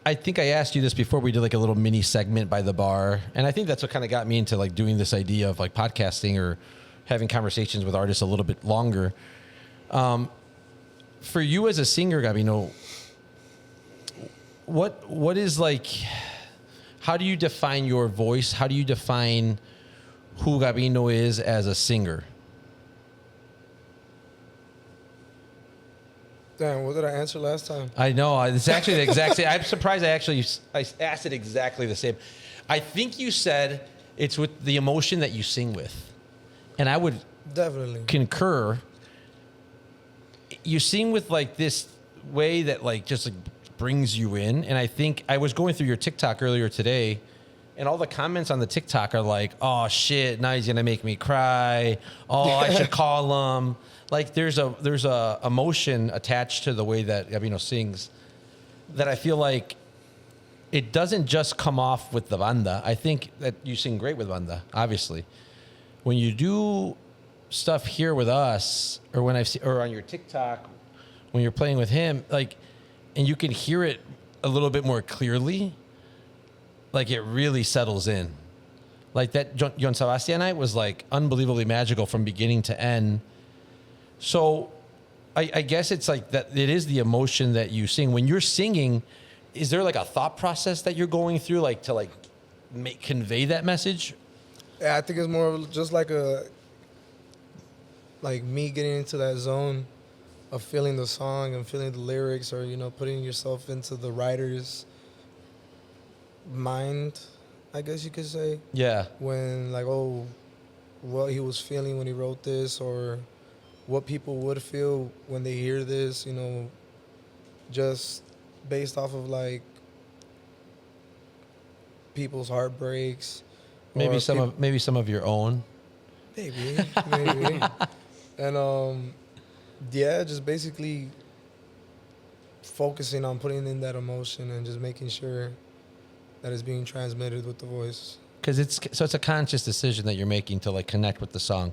I think I asked you this before we did like a little mini segment by the bar. And I think that's what kind of got me into like doing this idea of like podcasting or having conversations with artists a little bit longer. For you as a singer, Gabino, what is like, how do you define your voice? How do you define who Gabino is as a singer? Damn, what did I answer last time? I know. It's actually the exact same. I'm surprised I asked it exactly the same. I think you said it's with the emotion that you sing with. And I would Definitely concur. You sing with like this way that like just like brings you in. And I think I was going through your TikTok earlier today, and all the comments on the TikTok are like, oh shit, now he's gonna make me cry. Oh, I should call him. Like there's a emotion attached to the way that Gabino sings that I feel like it doesn't just come off with the banda. I think that you sing great with banda, obviously. When you do stuff here with us, or when I've seen, or on your TikTok, when you're playing with him, like, and you can hear it a little bit more clearly, like it really settles in. Like that John Sebastian night was like unbelievably magical from beginning to end. So I guess it's like that. It is the emotion that you sing. When you're singing, is there like a thought process that you're going through, like to like convey that message? Yeah, I think it's more of just like me getting into that zone of feeling the song and feeling the lyrics, or putting yourself into the writer's mind, I guess you could say. Yeah. When like, oh, what he was feeling when he wrote this, or what people would feel when they hear this, just based off of like people's heartbreaks. Maybe some of your own. Maybe. And yeah, just basically focusing on putting in that emotion and just making sure that it's being transmitted with the voice. Because it's a conscious decision that you're making to like connect with the song.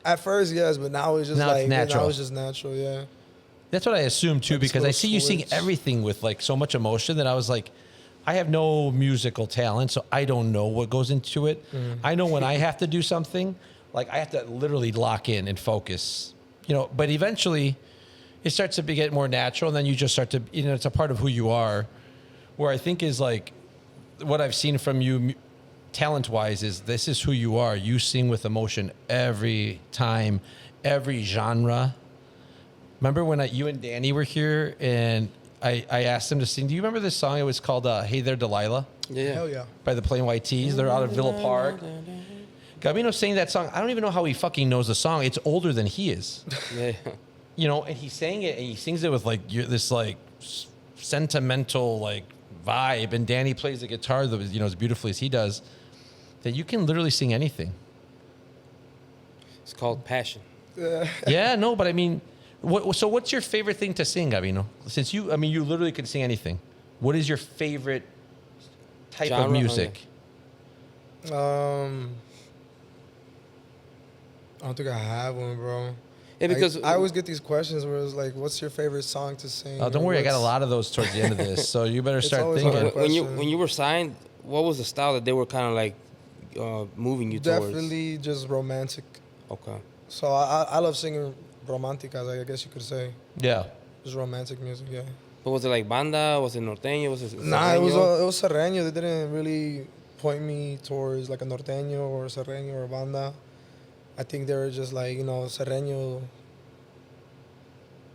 At first, yes, but now it's just natural. Now it's just natural, yeah. That's what I assume too, Like because I see you sing switch. everything with like so much emotion that I was like, I have no musical talent, so I don't know what goes into it. I know when I have to do something, like I have to literally lock in and focus, but eventually it starts to get more natural, and then you just start to, it's a part of who you are. Where I think is like what I've seen from you talent-wise is this is who you are. You sing with emotion every time, every genre. Remember when you and Danny were here and I asked them to sing? Do you remember this song? It was called Hey There, Delilah. Yeah. Hell yeah. By the Plain White Tees. They're out of Villa Park. Gabino sang that song. I don't even know how he fucking knows the song. It's older than he is. Yeah. And he sang it, and he sings it with like this like sentimental like vibe, and Danny plays the guitar as beautifully as he does, that you can literally sing anything. It's called passion. Yeah, no, but I mean, so what's your favorite thing to sing, Gabino? Since you literally can sing anything. What is your favorite type Genre? of music? I don't think I have one, bro. Yeah, because I always get these questions where it's like, what's your favorite song to sing? Oh, don't worry, I got a lot of those towards the end of this, so you better start always thinking. hard. when you were signed, what was the style that they were kind of like moving you towards? Definitely just romantic. Okay. So I love singing romanticas, I guess you could say. Yeah. Just romantic music, yeah. But was it like banda? Was it norteño? Was it Nah, it serreño? was serreño. They didn't really point me towards like a norteño or serreño or banda. I think they were just like, serreño,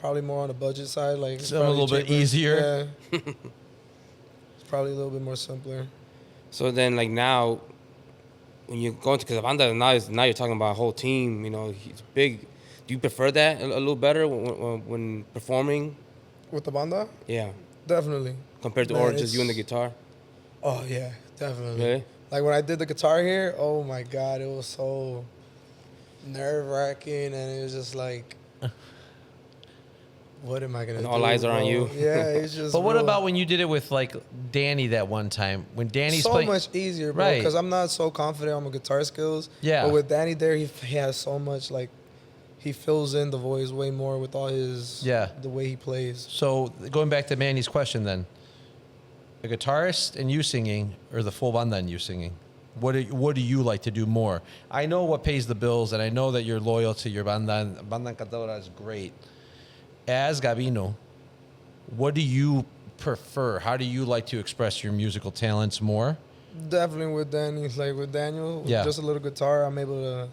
probably more on the budget side. Like it's So a little bit cheaper. easier. Yeah. It's probably a little bit more simpler. So then, like now, when you go into, because banda now you're talking about a whole team. He's big. Do you prefer that a little better when performing? With the banda? Yeah, Definitely. compared to Man, or just you and the it's- guitar. Oh, yeah, definitely. Really? Like when I did the guitar here, oh my God, it was so nerve-wracking, and it was just like, what am I gonna And do? all eyes are on bro? you. Yeah, it's just. But what real- about when you did it with like Danny that one time? When Danny's so playing, much easier, bro? Right. Because I'm not so confident on my guitar skills. Yeah. But with Danny there, he has so much like. He fills in the voice way more with all his. The way he plays. So going back to Manny's question, then, the guitarist and you singing, or the full banda and you singing? What do you like to do more? I know what pays the bills, and I know that you're loyal to your banda. And Banda Encantadora is great. As Gabino, what do you prefer? How do you like to express your musical talents more? Definitely with Danny, like with Daniel, with just a little guitar, I'm able to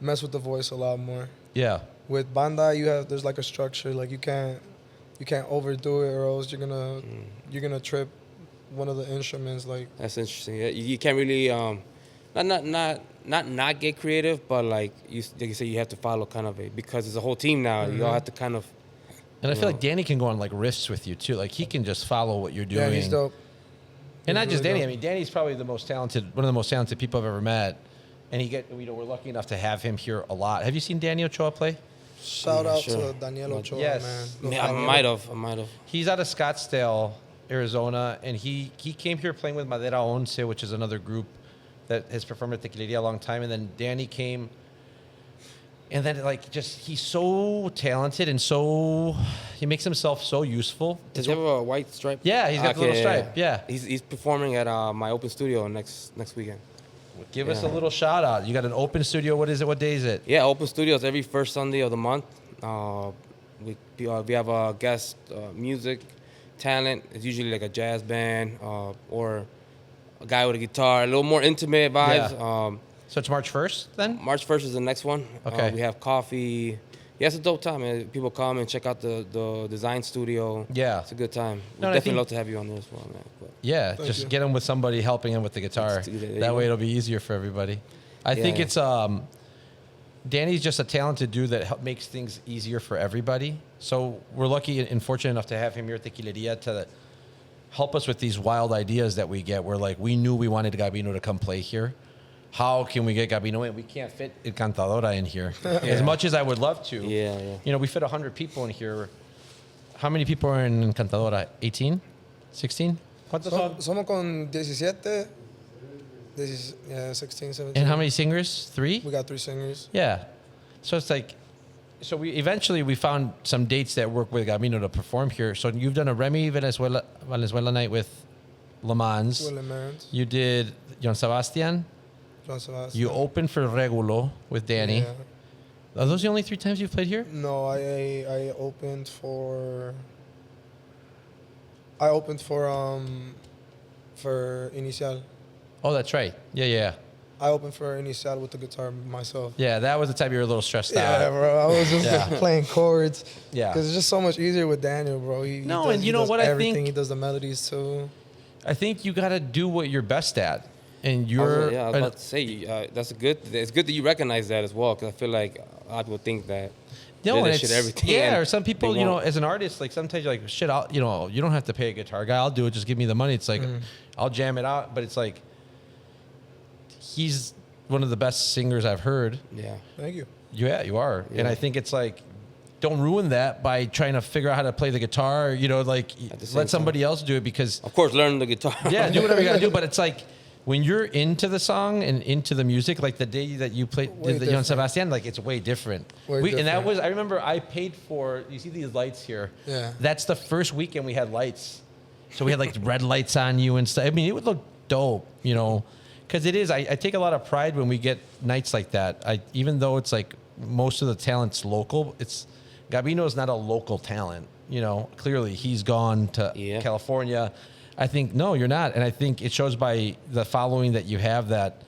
mess with the voice a lot more. Yeah. With banda, there's like a structure, like you can't overdo it, or else you're gonna trip one of the instruments. Like That's interesting. Yeah, you can't really not get creative, but like you say, you have to follow kind of because it's a whole team now. You all have to kind of. And I feel like Danny can go on like riffs with you too. Like he can just follow what you're doing. Yeah, he's dope. And not He's just really Danny. dope. I mean, Danny's probably one of the most talented people I've ever met. And we're lucky enough to have him here a lot. Have you seen Danny Ochoa play? Shout out sure. to Daniel Ochoa, Yes. man. I might have. He's out of Scottsdale, Arizona, and he came here playing with Madera Once, which is another group that has performed at Tequileria a long time. And then Danny came, and then he's so talented and he makes himself so useful. Does he have a white stripe? Yeah, he's got the little stripe. Yeah. He's performing at my open studio next weekend. Give us a little shout out. You got an open studio. What is it? What day is it? Yeah, open studios every first Sunday of the month. We have a guest music talent. It's usually like a jazz band or a guy with a guitar. A little more intimate vibes. Yeah. So it's March 1st then? March 1st is the next one. Okay. We have coffee. Yeah, it's a dope time, man. People come and check out the design studio. Yeah. It's a good time. No, We'd definitely love to have you on there as well, man. But Yeah, Thank just you. get him with somebody helping him with the guitar. That way it'll be easier for everybody. I think it's Danny's just a talented dude that makes things easier for everybody. So we're lucky and fortunate enough to have him here at Tequileria to help us with these wild ideas that we get. We're like, we knew we wanted Gabino to come play here. How can we get Gabino in? We can't fit Encantadora in here. As much as I would love to. Yeah. You know, we fit 100 people in here. How many people are in Encantadora? 18? 16? ¿Cuántos son? Somos con 17, 16, 17. And how many singers? 3? We got 3 singers. Yeah. So it's like, so we eventually found some dates that work with Gabino to perform here. So you've done a Remy Venezuela night with Le Mans. With Le Mans, You did John Sebastian. John Sebastian. You opened for Regulo with Danny. Yeah. Are those the only 3 times you've played here? No, I opened for Inicial. Oh, that's right. Yeah. I opened for Inicial with the guitar myself. Yeah, that was the time you were a little stressed Yeah, out. bro. I was just playing chords. Yeah. Because it's just so much easier with Daniel, bro. And you he know does what I everything. think? He does the melodies too. I think you got to do what you're best at. And I was about to say, that's good. It's good that you recognize that as well, because I feel like a lot of people think that No, they and shit it's, everything. yeah, and or some people, they you know, won't. as an artist, like sometimes you're like, shit, you don't have to pay a guitar guy. I'll do it. Just give me the money. It's like, I'll jam it out. But it's like, he's one of the best singers I've heard. Yeah. Thank you. Yeah, you are. Yeah. And I think it's like, don't ruin that by trying to figure out how to play the guitar. You know, like let somebody else do it because Of course, learn the guitar. yeah, do whatever you got to do. But it's like when you're into the song and into the music, like the day that you played Way the John different. Sebastian, like it's way different. Way And that different. was, I remember I paid for, you see these lights here? Yeah. That's the first weekend we had lights. So we had like red lights on you and stuff. I mean, it would look dope, you know, because it is. I take a lot of pride when we get nights like that. Even though it's like most of the talent's local, Gabino is not a local talent. You know, clearly he's gone to California. I think, no, you're not. And I think it shows by the following that you have that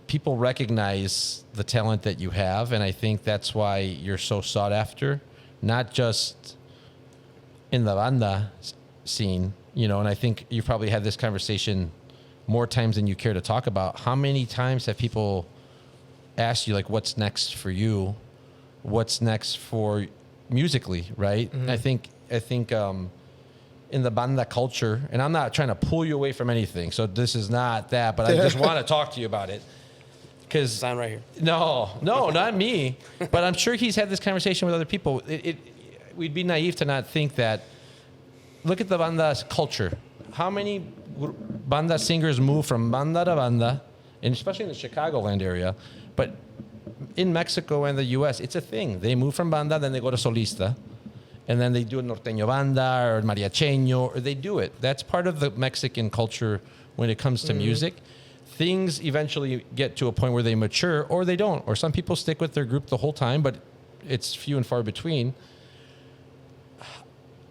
people recognize the talent that you have. And I think that's why you're so sought after, not just in the banda scene, you know. And I think you've probably had this conversation more times than you care to talk about. How many times have people asked you, like, what's next for you? What's next for musically, right? Mm-hmm. I think in the banda culture, and I'm not trying to pull you away from anything, so this is not that, but I just want to talk to you about it. Because Sign right here. no, not me. But I'm sure he's had this conversation with other people. we'd be naive to not think that. Look at the banda's culture. How many banda singers move from banda to banda, and especially in the Chicagoland area, but in Mexico and the U.S., it's a thing. They move from banda, then they go to solista, and then they do a norteño banda or mariacheño, or they do it. That's part of the Mexican culture when it comes to music. Things eventually get to a point where they mature, or they don't. Or some people stick with their group the whole time, but it's few and far between.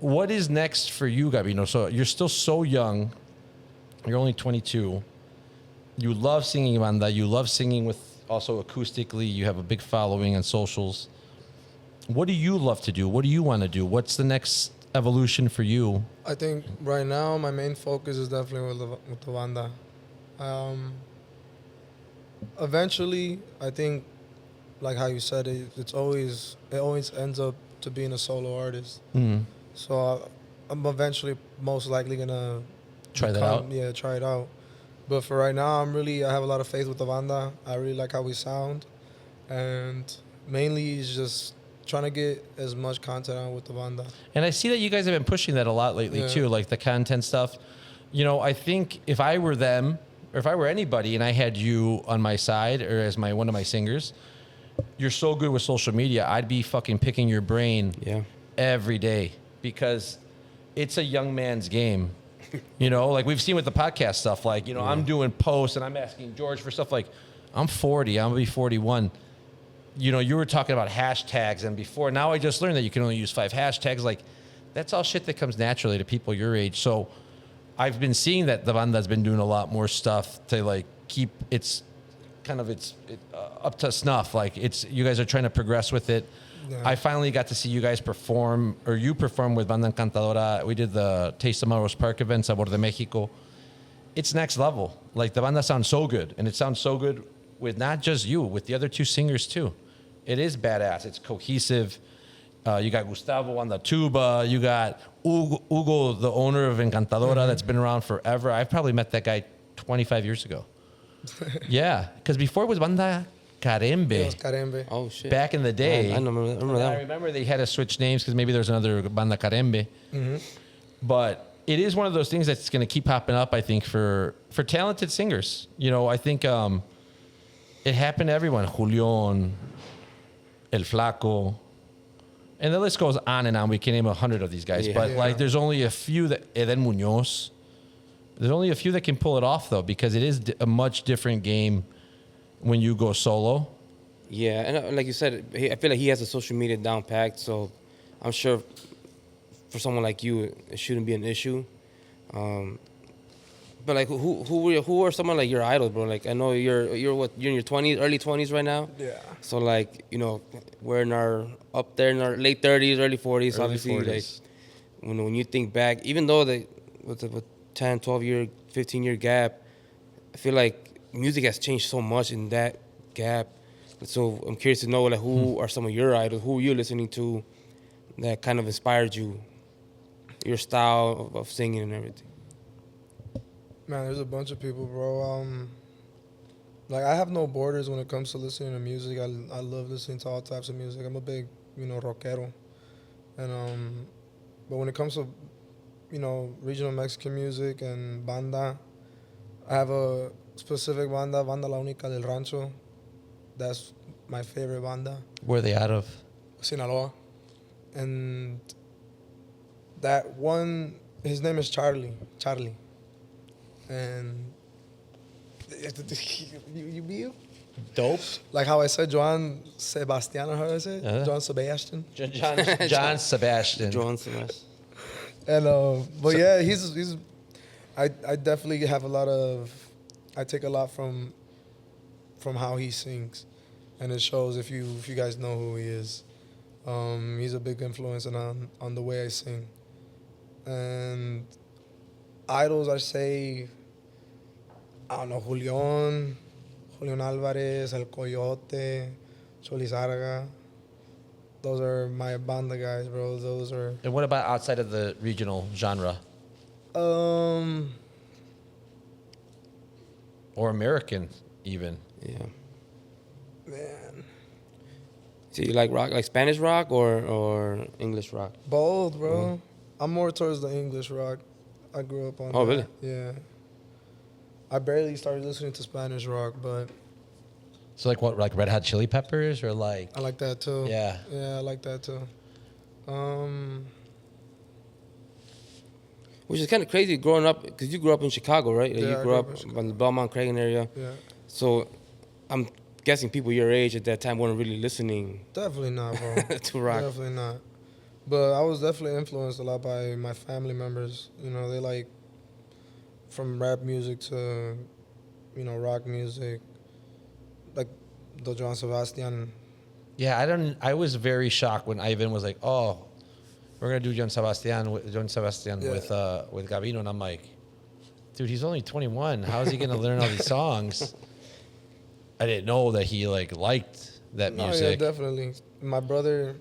What is next for you, Gabino? So you're still so young. You're only 22. You love singing banda. You love singing with also acoustically. You have a big following on socials. What do you love to do? What do you want to do? What's the next evolution for you? I think right now my main focus is definitely with the banda. Eventually, I think, like how you said, it always ends up to being a solo artist. Mm-hmm. So I'm eventually most likely gonna try that out. Yeah, try it out. But for right now, I have a lot of faith with the banda. I really like how we sound, and mainly is just trying to get as much content out with the banda. And I see that you guys have been pushing that a lot lately too, like the content stuff. You know, I think if I were them, or if I were anybody, and I had you on my side or as one of my singers, you're so good with social media. I'd be fucking picking your brain every day, because it's a young man's game. You know, like we've seen with the podcast stuff, like, you know, I'm doing posts and I'm asking George for stuff like, I'm 40, I'm gonna be 41. You know, you were talking about hashtags, and before, now I just learned that you can only use 5 hashtags. Like, that's all shit that comes naturally to people your age. So I've been seeing that the banda's been doing a lot more stuff to like keep its up to snuff. Like, you guys are trying to progress with it. Yeah. I finally got to see you guys perform, or you perform with Banda Encantadora. We did the Taste of Melrose Park event, Sabor de Mexico. It's next level. Like, the banda sounds so good, and it sounds so good with not just you, with the other 2 singers too. It is badass. It's cohesive. You got Gustavo on the tuba. You got Hugo, the owner of Encantadora, that's been around forever. I've probably met that guy 25 years ago. Yeah, because before it was Banda Carembe. It was Carembe. Oh, shit. Back in the day. I remember that. I remember they had to switch names because maybe there's another Banda Carembe. But it is one of those things that's going to keep popping up, I think, for talented singers. You know, I think it happened to everyone. Julián, El Flaco. And the list goes on and on. We can name 100 of these guys. But, like, there's only a few that... Eden Muñoz. There's only a few that can pull it off, though, because it is a much different game when you go solo. Yeah, and like you said, I feel like he has the social media down packed, so I'm sure for someone like you, it shouldn't be an issue. But like, who are someone like your idols, bro? Like, I know you're in your 20s, early 20s right now. Yeah. So like, you know, we're up there in our late 30s, early 40s. Obviously, 40s. Like when you think back, even though with 10, 12 year, 15 year gap, I feel like music has changed so much in that gap. So I'm curious to know, like, who are some of your idols? Who are you listening to that kind of inspired you, your style of singing and everything? Man, there's a bunch of people, bro. Like, I have no borders when it comes to listening to music. I love listening to all types of music. I'm a big, rockero. And but when it comes to, regional Mexican music and banda, I have a specific banda La Única del Rancho. That's my favorite banda. Where are they out of? Sinaloa. And that one, his name is Charlie. And you dope. Like how I said, Joan Sebastian, or how I say it? John Sebastian. John Sebastian. John Sebastian. And but yeah, he's. I definitely have I take a lot from how he sings, and it shows if you guys know who he is. He's a big influence on the way I sing. And idols, I say, I don't know, Julián Álvarez, El Coyote, Cholizarga. Those are my banda guys, bro. Those are. And what about outside of the regional genre? Or American, even. Yeah. Man. So you like rock, like Spanish rock or English rock? Both, bro. I'm more towards the English rock. I grew up on Oh, that. really? Yeah. I barely started listening to Spanish rock, but So like what, like Red Hot Chili Peppers or like? I like that too. Yeah. Yeah, I like that too. Which is kind of crazy growing up, because you grew up in Chicago, right? Like, Yeah, you I grew up in the Belmont, Cragen area. Yeah. So I'm guessing people your age at that time weren't really listening Definitely not, bro. to rock. Definitely not. But I was definitely influenced a lot by my family members. You know, they like from rap music to, you know, rock music. Like the Joan Sebastian. Yeah, I was very shocked when Ivan was like, "Oh, we're gonna do John Sebastian with Gabino," and I'm like, "Dude, he's only 21. How is he gonna learn all these songs?" I didn't know that he like liked that music. Oh, yeah, definitely. My brother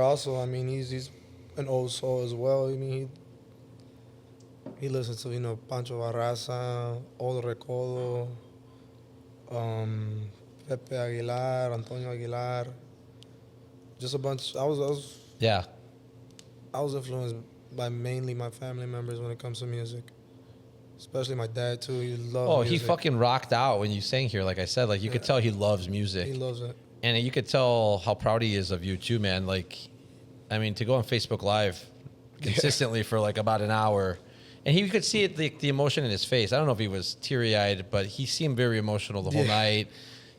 also. I mean, he's an old soul as well. I mean, he listens to, you know, Pancho Barraza, Old Recodo, Pepe Aguilar, Antonio Aguilar. Just a bunch. Yeah. I was influenced by mainly my family members when it comes to music. Especially my dad too. He loves Oh, music. he fucking rocked out when you sang here. Like I said, like you could tell he loves music. He loves it. And you could tell how proud he is of you too, man. Like, I mean, to go on Facebook Live consistently for like about an hour, and he could see it, the emotion in his face. I don't know if he was teary-eyed, but he seemed very emotional the whole night.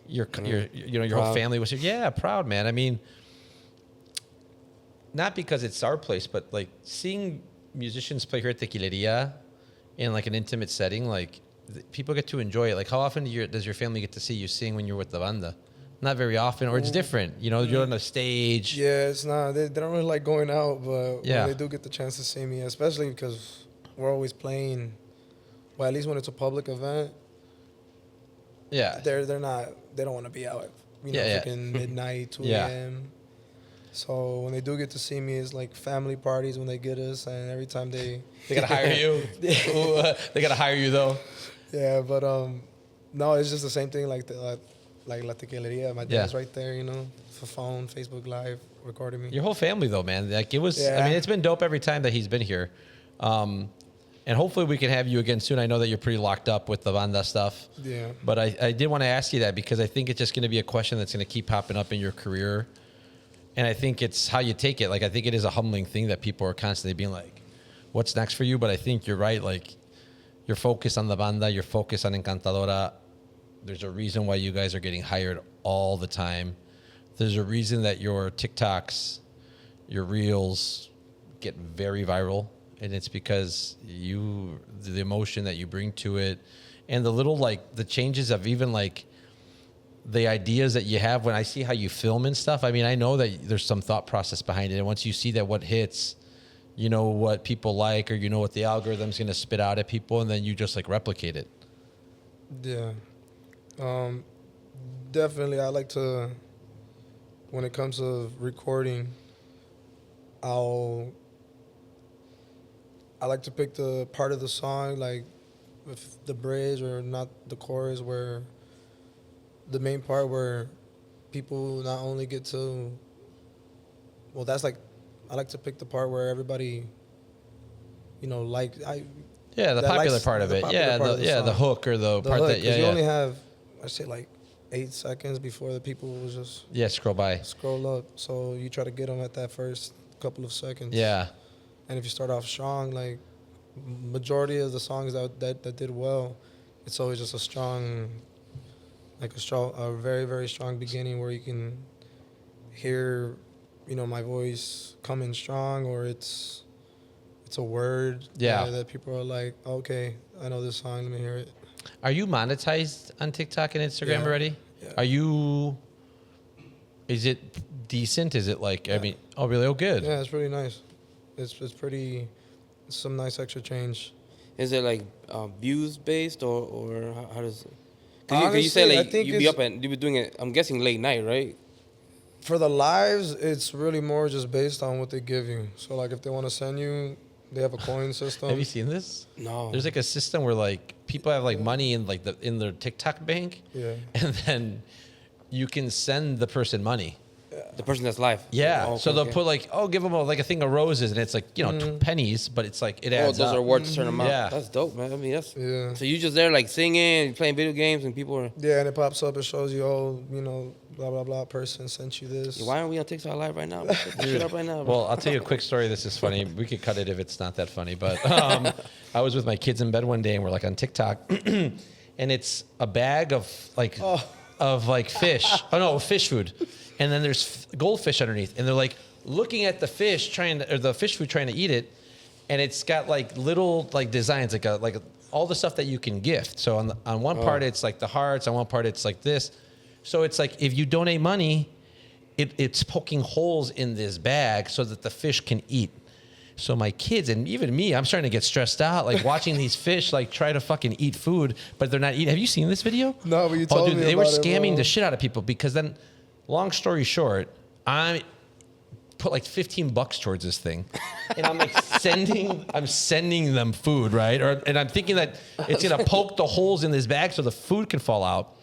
Your whole family was here. Yeah, proud, man. I mean, not because it's our place, but like seeing musicians play here at Tequileria in like an intimate setting, like people get to enjoy it. Like, how often does your family get to see you sing when you're with the banda? Not very often, or it's different. You know, you're on a stage. Yeah, it's not. They don't really like going out, but Yeah. when they do get the chance to see me, especially because we're always playing. Well, at least when it's a public event, Yeah. they're not. They don't want to be out at freaking midnight, 2 Yeah. a.m. So when they do get to see me, it's like family parties when they get us, and every time they gotta hire you. They gotta hire you though. Yeah, but no, it's just the same thing like like La Tequileria. My dad's right there, you know, for phone, Facebook Live, recording me. Your whole family though, man. Like it was. Yeah. I mean, it's been dope every time that he's been here, and hopefully we can have you again soon. I know that you're pretty locked up with the banda stuff. Yeah. But I did want to ask you that because I think it's just going to be a question that's going to keep popping up in your career, and I think it's how you take it. Like I think it is a humbling thing that people are constantly being like, "What's next for you?" But I think you're right. Like you're focused on the banda, you're focused on Encantadora. There's a reason why you guys are getting hired all the time. There's a reason that your TikToks, your reels get very viral. And it's because the emotion that you bring to it and the little, like, the changes of even, like, the ideas that you have when I see how you film and stuff. I mean, I know that there's some thought process behind it. And once you see that what hits, you know what people like or you know what the algorithm's going to spit out at people, and then you just, like, replicate it. Yeah. Definitely, I like to, when it comes to recording, I like to pick the part of the song, like with the bridge or not the chorus, where the main part where people not only get to, well, that's like, I like to pick the part where everybody, you know, the popular part of it. The hook or the part hook, that, you only have, I say like 8 seconds before the people will just scroll up. So you try to get them at that first couple of seconds. Yeah. And if you start off strong, like majority of the songs that did well, it's always just a very, very strong beginning where you can hear, you know, my voice coming strong, or it's a word that people are like, okay, I know this song, let me hear it. Are you monetized on TikTok and Instagram already? Yeah. Is it decent? Is it like, I mean, oh really? Oh, good. Yeah, it's pretty nice. It's some nice extra change. Is it like views based or how does it? Honestly, you say like you be doing it, I'm guessing late night, right? For the lives, it's really more just based on what they give you. So like if they want to send you, they have a coin system. Have you seen this? No. There's like a system where like people have like money in like in their TikTok bank. Yeah. And then you can send the person money. The person that's live. Yeah. Oh, okay, So they'll okay. put like, give them a thing of roses, and it's like, pennies, but it's like, it Oh, adds those up. are worth a certain amount. Yeah. That's dope, man. I mean, that's Yeah. So you just there like singing, playing video games, and people are. Yeah, and it pops up. It shows you, blah blah blah. Person sent you this. Why aren't we on TikTok live right now? Put that shit up right now, bro. Well, I'll tell you a quick story. This is funny. We could cut it if it's not that funny. But I was with my kids in bed one day, and we're like on TikTok, and it's a bag of like fish. Oh no, fish food, and then there's goldfish underneath, and they're like looking at the fish the fish food trying to eat it, and it's got like little like designs like all the stuff that you can gift. So on one part it's like the hearts, on one part it's like this. So it's like if you donate money, it's poking holes in this bag so that the fish can eat. So my kids and even me, I'm starting to get stressed out, like watching these fish like try to fucking eat food, but they're not eating. Have you seen this video? No, but you told me they were about it, scamming bro. the shit out of people because then, long story short, I put like $15 towards this thing, and I'm like sending them food, right? And I'm thinking that it's gonna poke the holes in this bag so the food can fall out.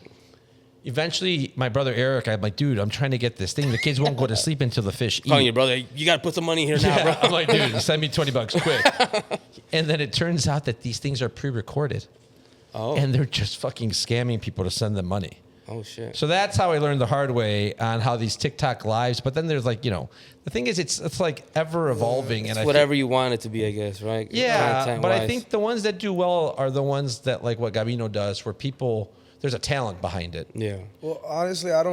Eventually, my brother Eric, I'm like, dude, I'm trying to get this thing. The kids won't go to sleep until the fish eat. Calling your brother, you gotta put some money here now, Yeah, bro. I'm like, dude, send me $20 quick. And then it turns out that these things are pre-recorded. Oh. And they're just fucking scamming people to send them money. Oh shit. So that's how I learned the hard way on how these TikTok lives. But then there's like, the thing is, it's like ever evolving. It's and whatever you want it to be, I guess, right? Yeah, but I Content-wise. think the ones that do well are the ones that like what Gabino does, where there's a talent behind it. Yeah. Well, honestly, I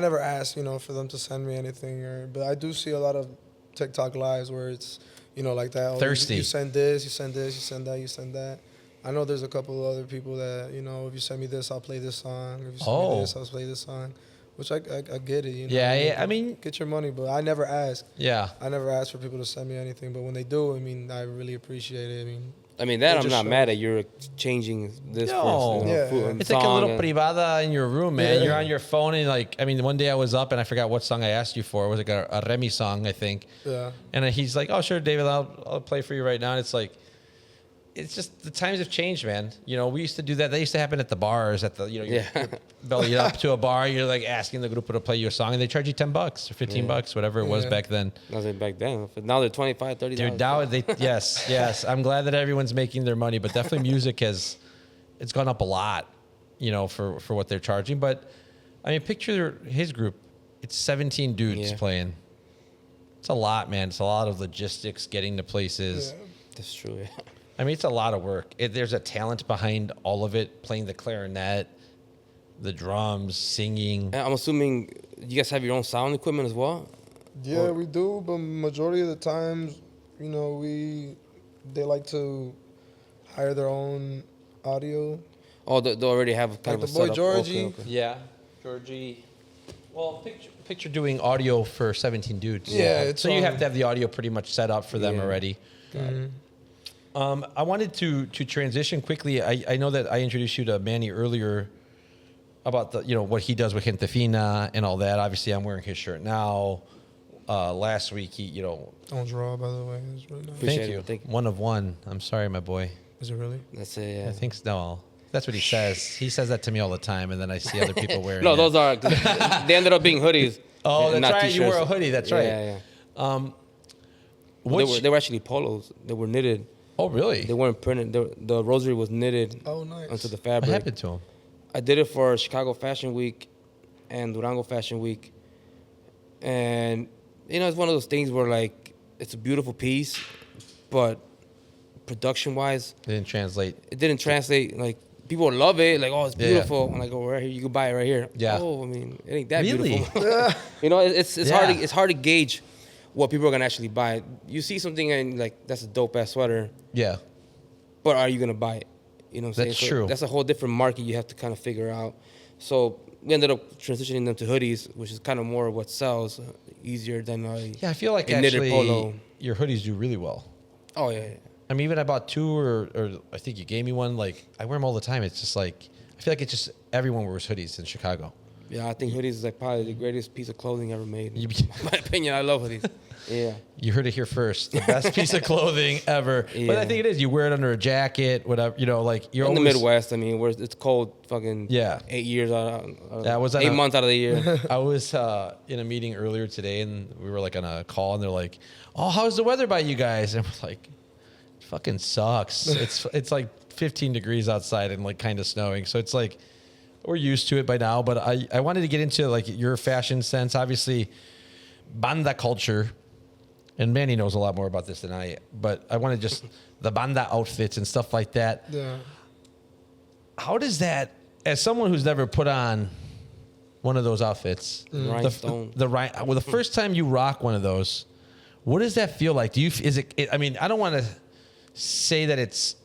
never asked, for them to send me anything, but I do see a lot of TikTok lives where it's, like that. Oh, Thirsty. You send this, you send this, you send that, you send that. I know there's a couple of other people that, if you send me this, I'll play this song. If you send me this, I'll play this song. Which I get it, Yeah, I mean, get your money, but I never ask. Yeah. I never ask for people to send me anything, but when they do, I really appreciate it. That It I'm just not shows. mad at. You're changing this No. for Yeah. food and It's like a little song and- privada in your room, man. Yeah. You're on your phone and one day I was up and I forgot what song I asked you for. It was like a Remy song, I think. Yeah. And he's like, "Oh, sure, David, I'll play for you right now." And it's like, it's just the times have changed, man. We used to do that. That used to happen at the bars. You're belly up to a bar. You're like asking the group to play you a song, and they charge you $10 or $15, whatever it was Yeah. back then. Nothing back then. But now they're $25, $30. Dude, now yes. I'm glad that everyone's making their money, but definitely music it's gone up a lot, for what they're charging. But I mean, picture his group. It's 17 dudes Yeah. playing. It's a lot, man. It's a lot of logistics, getting to places. Yeah. That's true. Yeah. I mean, it's a lot of work. There's a talent behind all of it, playing the clarinet, the drums, singing. And I'm assuming you guys have your own sound equipment as well. Yeah, we do, but majority of the times, they like to hire their own audio. Oh, they already have kind Like of the a boy setup. Georgie. Okay. Yeah, Georgie. Well, picture doing audio for 17 dudes. Yeah, it's so you on- have to have the audio pretty much set up for them Yeah. already. I wanted to transition quickly. I know that I introduced you to Manny earlier about the what he does with Gente Fina and all that. Obviously, I'm wearing his shirt now. Last week, he Don't draw, by the way. It's really nice. Appreciate thank it. you. Thank you. One of one. I'm sorry, my boy. Is it really? That's it. Yeah. I think so. No, that's what he says. He says that to me all the time, and then I see other people wearing. No, it. those are. 'Cause they ended up being hoodies. Oh, and that's not right. You t-shirts. wore a hoodie. That's right. Yeah, yeah. Which- They were actually polos. They were knitted. Oh, really? They weren't printed. The rosary was knitted Oh, nice. onto the What fabric. happened to him? I did it for Chicago Fashion Week and Durango Fashion Week. And, it's one of those things where, like, it's a beautiful piece, but production-wise, Didn't translate. it didn't translate. Like, people love it. Like, oh, it's Yeah. beautiful. I'm like, oh, right here, you can buy it right here. Yeah. Oh, I mean, it ain't that Really? beautiful. It's Yeah. hard. It's hard to gauge what people are gonna actually buy. You see something and like, that's a dope ass sweater, Yeah. but are you gonna buy it? You know what I'm That's saying? true. That's a whole different market you have to kind of figure out. So we ended up transitioning them to hoodies, which is kind of more what sells easier than Yeah, I feel like a knitted actually polo. your hoodies do really well. Oh yeah, yeah. I mean, even I bought two, or I think you gave me one. Like, I wear them all the time. It's just like, I feel like it's just everyone wears hoodies in Chicago. Yeah, I think hoodies is like probably the greatest piece of clothing ever made. In my opinion, I love hoodies. Yeah. You heard it here first. The best piece of clothing ever. Yeah. But I think it is. You wear it under a jacket, whatever. You know, like you're in always, the Midwest. I mean, where it's cold, fucking 8 years out. That was 8 months out of the year. I was in a meeting earlier today, and we were like on a call, and they're like, "Oh, how's the weather by you guys?" And we're like, "It fucking sucks. It's like 15 degrees outside and like kind of snowing." So it's like we're used to it by now. But I wanted to get into like your fashion sense. Obviously, banda culture. And Manny knows a lot more about this than I, but I want to just the banda outfits and stuff like that. Yeah. How does that, as someone who's never put on one of those outfits, the first time you rock one of those, what does that feel like? I mean, I don't want to say that it's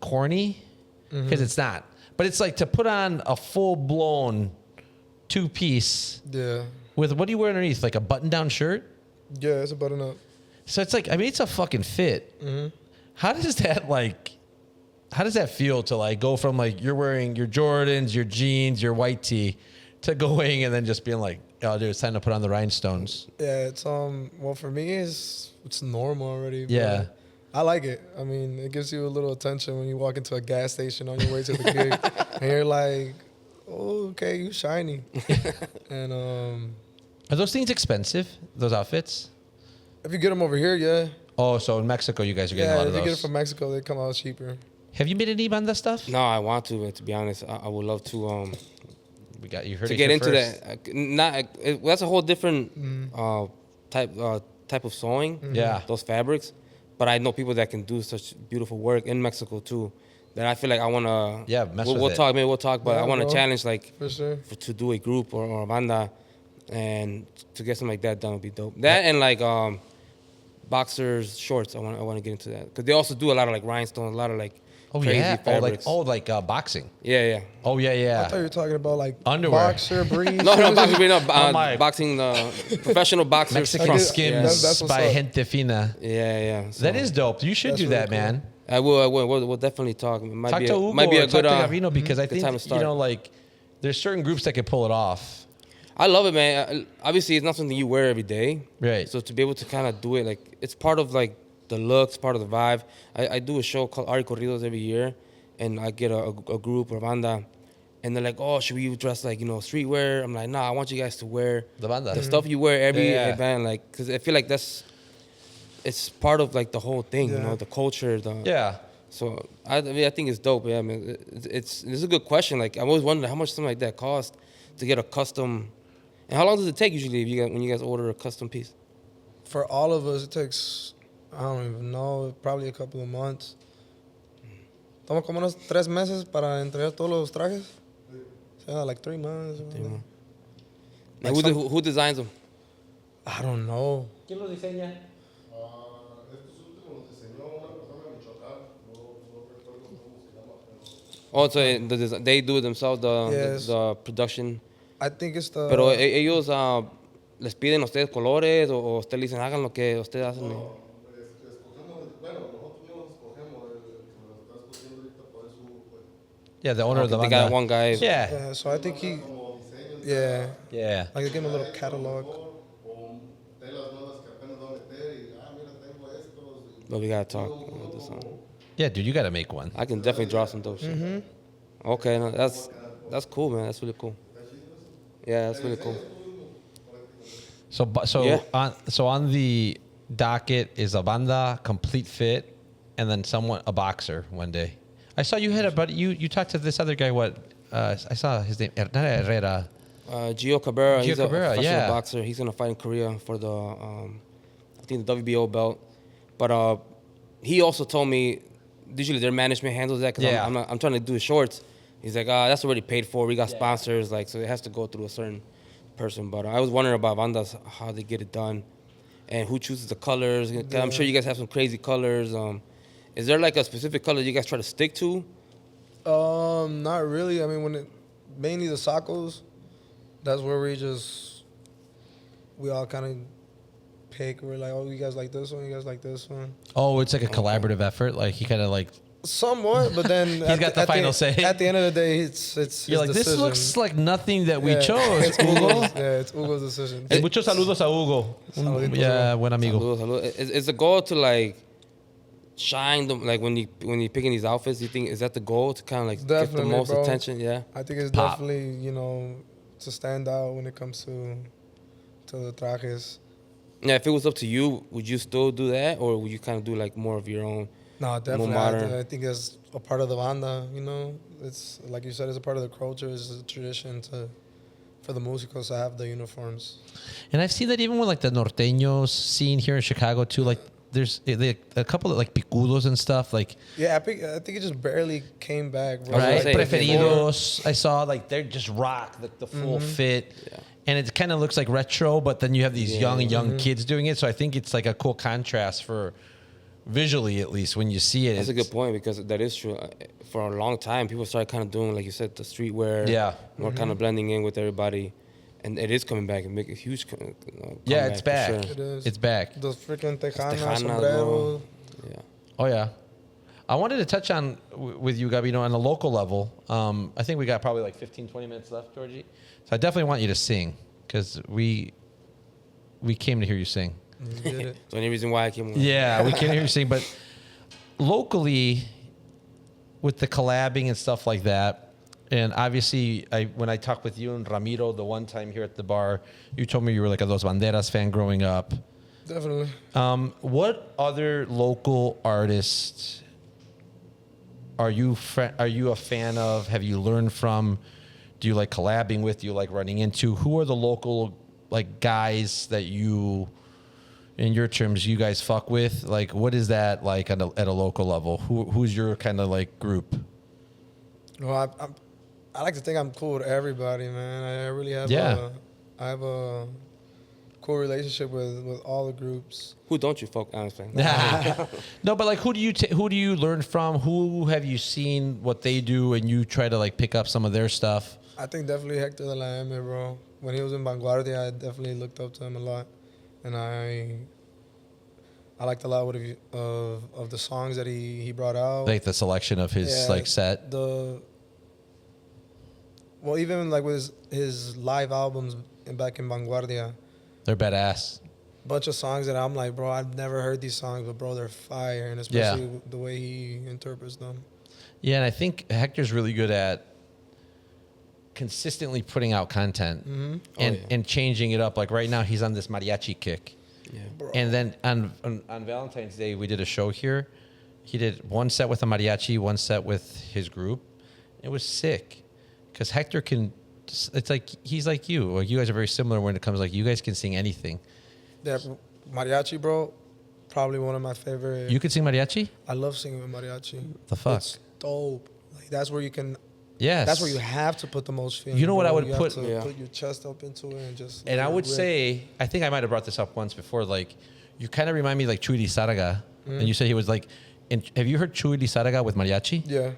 corny because it's not, but it's like to put on a full blown 2-piece. Yeah. With what do you wear underneath? Like a button down shirt? Yeah, it's a button up. So it's like, I mean, it's a fucking fit. How does that feel to like go from like you're wearing your Jordans, your jeans, your white tee to going and then just being like, oh, dude, it's time to put on the rhinestones. Yeah, it's well for me it's normal already. Yeah. I like it. I mean, it gives you a little attention when you walk into a gas station on your way to the gig and you're like, oh, okay, you shiny. And Are those things expensive? Those outfits? if you get them over here, yeah. Oh, so in Mexico, you guys are getting a lot of if you those. get it from Mexico, they come out cheaper. Have you made any banda stuff? No, I want to, but to be honest, I would love to. You heard to it get here into first. that. That's a whole different type of sewing. Yeah. Those fabrics, but I know people that can do such beautiful work in Mexico too. That I feel like I want to. Yeah, we'll talk. Maybe we'll talk, but Yeah, I want to bro. challenge For sure. to do a group or a banda, and to get something like that done would be dope. That and like boxers shorts. I want to get into that because they also do a lot of like rhinestones, a lot of like crazy fabrics. Boxing. Yeah. Oh yeah. I thought you were talking about like Underwear. boxer briefs. No, boxing, my- boxing, professional boxers. Mexican Okay, skins that's what's by up. Gente Fina. Yeah. So That is dope. You should That's do really that, cool. man. I will. We'll definitely talk. It might Talk be to a, Hugo might be or a talk good to Gabino because I good time to think, start. like, there's certain groups that could pull it off. I love it, man. Obviously, it's not something you wear every day. Right. So to be able to kind of do it, like, it's part of, like, the looks, part of the vibe. I do a show called Ari Corridos every year, and I get a group or banda, and they're like, oh, should we dress like, streetwear? I'm like, nah, I want you guys to wear The banda. the stuff you wear every Yeah. event, like, because I feel like it's part of, like, the whole thing, Yeah. the culture. Yeah. So I think it's dope. Yeah, I mean, it's a good question. Like, I always wondered how much something like that costs to get a custom. And how long does it take usually when you guys order a custom piece? For all of us, it takes, I don't even know, probably a couple of months. Toma como unos 3 meses para entregar todos los trajes. Yeah, like 3 months. Like who designs them? I don't know. ¿Quién los diseña? Estos últimos los diseñó una persona de Michoacán, no recuerdo cómo se llama, pero Oh, so they do it themselves, Yes. the production. I think it's the... Pero ellos les piden a ustedes colores o ustedes le dicen hagan lo que ustedes hacen. escogemos, bueno, nosotros no los escogemos, el que me lo está escogiendo ahorita por eso, pues, Yeah, the owner of the They banda. got one guy. Yeah. Yeah, so I think he... como diseños Yeah. Yeah. Like they give him a little catalog. o telas nuevas que apenas va a meter y, mira, tengo estos. Y, But we gotta talk about this. Yeah, dude, you got to make one. I can definitely draw some dope shit. Okay, no, that's cool, man. That's really cool. Yeah, that's really cool. So Yeah. on the docket is a banda, complete fit, and then a boxer one day. I saw you had you talked to this other guy. I saw his name Herrera. Gio Cabrera, he's a Cabrera, professional yeah. boxer. He's gonna fight in Korea for the, I think the WBO belt. But he also told me usually their management handles that because Yeah. I'm trying to do shorts. He's like, that's already paid for. We got sponsors, like, so it has to go through a certain person. But I was wondering about bandas, how they get it done, and who chooses the colors. 'Cause I'm sure you guys have some crazy colors. Is there like a specific color you guys try to stick to? Not really. I mean, mainly the sacos, that's where we all kind of pick. We're like, oh, you guys like this one, you guys like this one. Oh, it's like a collaborative effort. Like he kind of like Somewhat, but then He's got the final say. At the end of the day, it's You're like, decision. this looks like nothing that we chose. It's Hugo's, it's Hugo's decision. Muchos saludos a Hugo. Saluditos, Yeah, buen amigo. Salud, salud. Is the goal to like shine them like when you picking these outfits? You think is that the goal to kind of like get the Definitely, most bro. attention? Yeah. I think it's Pop. definitely to stand out when it comes to the trajes. Yeah. If it was up to you, would you still do that, or would you kind of do like more of your own? No, definitely. modern. I think it's a part of the banda. It's like you said, it's a part of the culture. It's a tradition for the músicos to have the uniforms. And I've seen that even with like the norteños scene here in Chicago too. Like there's a couple of like picudos and stuff. Like Yeah, I think it just barely came back. Bro. right, say, preferidos. I saw like they're just rock the full fit. Yeah. And it kind of looks like retro, but then you have these young kids doing it. So I think it's like a cool contrast for visually, at least when you see it. That's a good point because that is true. For a long time, people started kind of doing, like you said, the streetwear. Yeah. More kind of blending in with everybody, and it is coming back and make a huge. Yeah, it's comeback, back. for sure. It is. It's back. Those freaking Tejana, Tejana, sombreros. bro. Yeah. Oh yeah. I wanted to touch on with you, Gabino, on a local level. I think we got probably like 15, 20 minutes left, Georgie. So I definitely want you to sing because we came to hear you sing. You did it. It's the only reason why I came. Yeah, we can't hear you sing, but locally, with the collabing and stuff like that, and obviously, when I talked with you and Ramiro the one time here at the bar, you told me you were like a Dos Banderas fan growing up. Definitely. What other local artists are you a fan of? Have you learned from? Do you like collabing with? Do you like running into? Who are the local like guys that you? In your terms, you guys fuck with? Like, what is that like at a local level? Who's your kind of like group? Well, I like to think I'm cool with everybody, man. I really have. I have a cool relationship with all the groups. Who don't you fuck, honestly? No, but like, who do you learn from? Who have you seen what they do, and you try to like pick up some of their stuff? I think definitely Hector de la M, bro. When he was in Vanguardia, I definitely looked up to him a lot, and I liked a lot of the songs that he brought out. Like the selection of his like set. Even like with his live albums back in Vanguardia, They're badass. bunch of songs that I'm like, bro, I've never heard these songs, but bro, they're fire, and especially the way he interprets them. Yeah, and I think Hector's really good at consistently putting out content and changing it up. Like right now, he's on this mariachi kick. Yeah. Bro. And then on Valentine's Day, we did a show here. He did one set with a mariachi, one set with his group. It was sick because Hector can. It's like he's like you. Like you guys are very similar when it comes like you guys can sing anything. Yeah, mariachi, bro, probably one of my favorite. You could sing mariachi? I love singing with mariachi. The fuck? It's dope. Like that's where you can. Yes. That's where you have to put the most feeling. You know what bro. I would you put- Have to Yeah. put your chest up into it and just. And let I it would rip. say, I think I might have brought this up once before. Like, you kind of remind me like Chuy Lizárraga. And you said he was like, have you heard Chuy Lizárraga with mariachi? Yeah.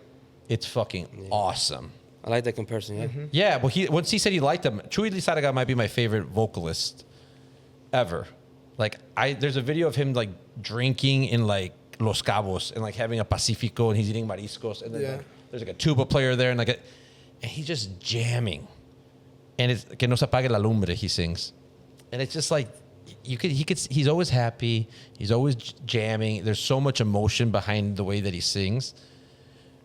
It's fucking awesome. I like that comparison. Yeah. Yeah, well, once he said he liked him, Chuy Lizárraga might be my favorite vocalist ever. Like, there's a video of him like drinking in like Los Cabos and like having a Pacifico and he's eating mariscos and then Yeah. like, there's like a tuba player there and and he's just jamming. And it's que no se apague la lumbre, he sings. And it's just like he's always happy, he's always jamming. There's so much emotion behind the way that he sings.